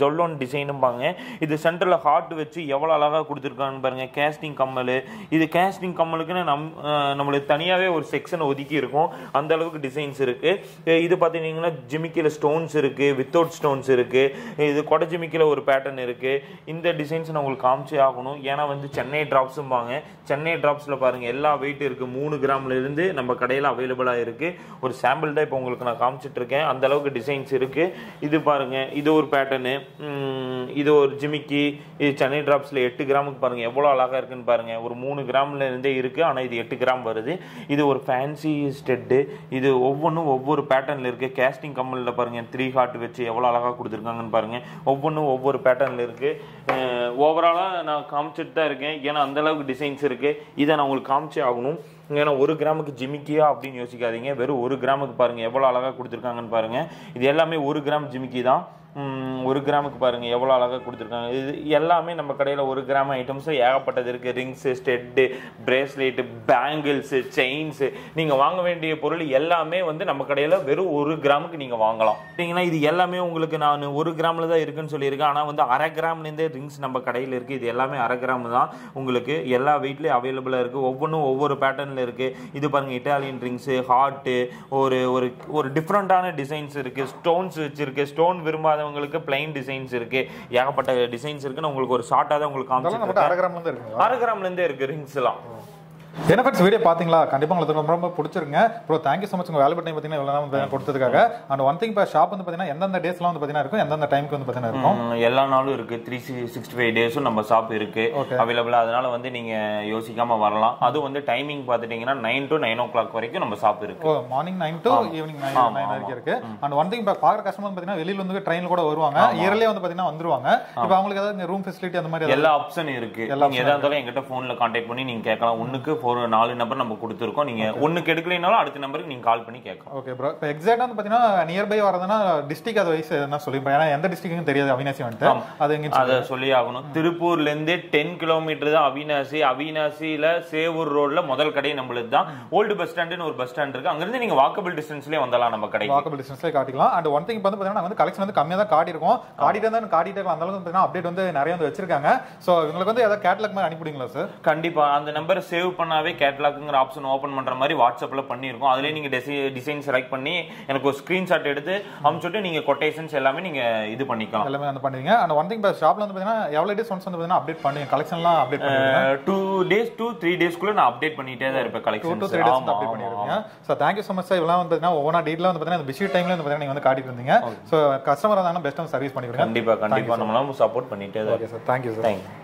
ஜொல்லோன் டிசைனும்பாங்க. இது சென்டரில் ஹார்ட் வச்சு எவ்வளோ அழகாக கொடுத்துருக்காங்கன்னு பாருங்கள். கேஸ்டிங் கம்மல். இது கேஸ்டிங் கம்மலுக்குன்னு நம்மளுக்கு தனியாகவே ஒரு செக்ஷன் ஒதுக்கி இருக்கும். அந்த அளவுக்கு டிசைன்ஸ் இருக்குது. இது பார்த்தீங்கன்னா ஜிமிக்கியில் ஸ்டோன்ஸ் இருக்குது, வித்தவுட் ஸ்டோன்ஸ் இருக்குது. இது கொடை ஜிமிக்கியில் ஒரு பேட்டர்ன் இருக்குது. இந்த டிசைன்ஸ் நான் உங்களுக்கு காமிச்சே ஆகணும். ஏன்னா வந்து சென்னை ட்ராப்ஸும்பாங்க. சென்னை ட்ராப்ஸில் பாருங்கள் எல்லா வெயிட் இருக்குது. 3 கிராம்லேருந்து நம்ம கடையில் அவைலபிளாக இருக்குது. ஒரு சாம்பிள் தான் இப்போ உங்களுக்கு நான் காமிச்சிட்டு இருக்கேன். அந்த அளவுக்கு டிசைன்ஸ் இருக்குது. இது பாருங்கள் இது ஒரு பேட்டர்னு, இது ஒரு ஜிமிக்கி. இது சென்னை ட்ராப்ஸில் 8 கிராமுக்கு பாருங்கள் எவ்வளோ அழகாக இருக்குன்னு பாருங்கள். ஒரு 3 கிராம்லேருந்தே இருக்குது. ஆனால் இது 8 கிராம் வருது. இது ஒரு ஃபேன்சி ஸ்டெட்டு. இது ஒவ்வொன்றும் ஒவ்வொரு பேட்டர்னில் இருக்குது. கேஸ்டிங் கம்மலில் பாருங்கள் 3 ஹார்ட் வச்சு எவ்வளோ அழகாக கொடுத்துருக்காங்கன்னு பாருங்கள். ஒவ்வொன்றும் ஒவ்வொரு பேட்டர்னில் இருக்குது. ஓவராலாக நான் காமிச்சிட்டு தான் இருக்கேன். ஏன்னா அந்தளவுக்கு டிசைன்ஸ் இருக்குது. இதை நான் உங்களுக்கு காமிச்சே ஆகணும். ஏன்னா 1 கிராமுக்கு ஜிமிக்கியா அப்படின்னு யோசிக்காதீங்க. வெறும் 1 கிராமுக்கு பாருங்கள் எவ்வளோ அழகாக கொடுத்துருக்காங்கன்னு பாருங்கள். இது எல்லாமே 1 கிராம் ஜிமிக்கி தான். 1 கிராமுக்கு பாருங்க எவ்வளோ அழகாக கொடுத்துருக்காங்க. இது எல்லாமே நம்ம கடையில் 1 கிராம் ஐட்டம்ஸ் ஏகப்பட்டது இருக்குது. Rings, stud, bracelet, bangles, chains, நீங்கள் வாங்க வேண்டிய பொருள் எல்லாமே வந்து நம்ம கடையில் வெறும் 1 கிராமுக்கு நீங்கள் வாங்கலாம். பார்த்தீங்கன்னா இது எல்லாமே உங்களுக்கு நான் 1 கிராமில் தான் இருக்குன்னு சொல்லியிருக்கேன். ஆனால் வந்து 1/2 கிராம்லேருந்தே ரிங்ஸ் நம்ம கடையில் இருக்குது. இது எல்லாமே 1/2 கிராம் தான். உங்களுக்கு எல்லா வெயிட்லேயும் அவைலபிளாக இருக்குது. ஒவ்வொன்றும் ஒவ்வொரு பேட்டர்னில் இருக்குது. இது பாருங்கள் இட்டாலியன் ரிங்ஸு, ஹார்ட்டு, ஒரு டிஃப்ரெண்ட்டான டிசைன்ஸ் இருக்குது. ஸ்டோன்ஸ் வச்சுருக்கு. ஸ்டோன் விரும்பாதவங்களுக்கு பிளைன் டிசைன்ஸ் இருக்கு. ஏகப்பட்ட டிசைன்ஸ் இருக்குன்னு உங்களுக்கு ஒரு ஷார்ட்டா தான் உங்களுக்கு காமிச்சிருக்கேன். 1/2 கிராம்ல இருந்தே இருக்கு ரிங்ஸ் எல்லாம். என்ன ஃப்ரெண்ட்ஸ் வீடியோ பாத்தீங்களா? கண்டிப்பா உங்களுக்கு ரொம்ப ரொம்ப பிடிச்சிருங்க ப்ரோ. தேங்க்யூ ஸோ மச் உங்க வேல்யூபிள் டைம் பார்த்தீங்கன்னா இவ்வளோ நேரம் கொடுத்ததுக்காக. அண்ட் ஒன் திங் இப்போ ஷாப் வந்து பார்த்தீங்கன்னா எந்தெந்த டேஸ்லாம் வந்து பார்த்தீங்கன்னா இருக்கும், எந்தெந்த டைமுக்கு வந்து பார்த்தீங்கன்னா இருக்கும்? எல்லா நாளும் இருக்கு. 365 டேஸும் நம்ம ஷாப் இருக்கு அவைலபிளா. அதனால வந்து நீங்க யோசிக்காம வரலாம். அது வந்து டைமிங் பார்த்துட்டீங்கன்னா 9 to 9 o'clock வரைக்கும் நம்ம ஷாப் இருக்கு. மார்னிங் 9 to ஈவினிங் 9 வரைக்கும் இருக்கு. அண்ட் ஒன் திங் இப்போ பார்க்குற கஸ்டமர் பார்த்தீங்கன்னா வெளியில வந்து ட்ரெயினில் கூட வருவாங்க, இயர்லியே வந்து பார்த்தீங்கன்னா வந்துருவாங்க. இப்போ அவங்களுக்கு ஏதாவது ரூம் ஃபெசிலிட்டி அந்த மாதிரி எல்லா ஆப்ஷன் இருக்கு. நீங்க எதா இருந்தாலும் எங்கிட்ட போன்ல கான்டாக்ட் பண்ணி நீங்க கேட்கலாம். ஒன்னுக்கு 4 நம்பர் நம்ம கொடுத்துருக்கோம். நீங்க ஒன்னுக்கு எடுக்கலைனாலும் அடுத்த நம்பருக்கு நீங்க கால் பண்ணி கேட்கலாம். Okay bro. இப்போ எக்ஸாக்ட்டா வந்து பார்த்தீங்கன்னா நியர்பை வரதுன்னா டிஸ்ட்ரிக்ட் அது வைஸ் என்ன சொல்லிப்பேன், ஏன்னா எந்த டிஸ்ட்ரிக்ட்னு தெரியாது அவினாசி வந்துட்டு. அது எங்க அதை சொல்லி ஆகணும். திருப்பூர்ல இருந்து 10 கிலோமீட்டர் தான் அவினாசி. அவினாசியில சேவூர் ரோட்ல முதல் கடை நம்மளுக்கு தான். ஓல்டு பஸ் ஸ்டாண்டுன்னு ஒரு பஸ் ஸ்டாண்ட் இருக்கு. அங்கிருந்து நீங்க வாக்கபிள் டிஸ்டன்ஸ்லயே வந்தலாம். நம்ம கடை வாக்கபிள் டிஸ்டன்ஸ்லயே காட்டிக்கலாம். அண்ட் ஒன் திங் வந்து பார்த்தீங்கன்னா வந்து கலெக்ஷன் வந்து கம்மியாக தான் காட்டியிருக்கோம். காட்டிட்டு அந்த அளவுக்கு பார்த்தீங்கன்னா அப்டேட் வந்து நிறைய வந்து வச்சிருக்காங்க. ஸோ உங்களுக்கு வந்து ஏதாவது கேட்லாக் மாதிரி அனுப்பிடுங்களா சார்? கண்டிப்பா. அந்த நம்பரை சேவ் பண்ணாவே கேட்லாக்ங்கிற ஆப்ஷன் ஓபன் பண்ற மாதிரி வாட்ஸ்அப்ல பண்ணிருக்கோம். அதுலயே நீங்க டிசைன் செலக்ட் பண்ணி எனக்கு ஒரு ஸ்கிரீன்ஷாட் எடுத்து அனுப்பிச்சுட்டு நீங்க கொட்டேஷன்ஸ் எல்லாமே நீங்க இது பண்ணிக்கலாம். எல்லாமே வந்து பண்ணுவீங்க. அண்ட் ஒன் திங் ஷாப்ல வந்து பார்த்தீங்கன்னா எவ்வளவு டேஸ் ஒன்ஸ் வந்து பார்த்தீங்கன்னா அப்டேட் பண்ணுவீங்க கலெக்ஷன்லாம்? அப்டேட் பண்ணுவீங்க 2 days to 3 daysக்குள்ள நான் அப்டேட் பண்ணிட்டே தான் இருப்பேன் கலெக்ஷன். 2 to 3 days அப்டேட் பண்ணிருக்கீங்க. So thank you so much sir. இவ்வளவு வந்து பார்த்தீங்கன்னா ஒவ்வொரு டீடைலா வந்து பார்த்தீங்கன்னா பிஸி டைம்ல வந்து பார்த்தீங்கன்னா நீங்க வந்து காட்டிட்டு இருந்தீங்க. சோ கஸ்டமர் வந்தாங்கன்னா பெஸ்ட்டான சர்வீஸ் பண்ணி கொடுங்க. கண்டிப்பா நம்மளால சப்போர்ட் பண்ணிட்டே தான். Okay sir. Thank you sir. Thank you.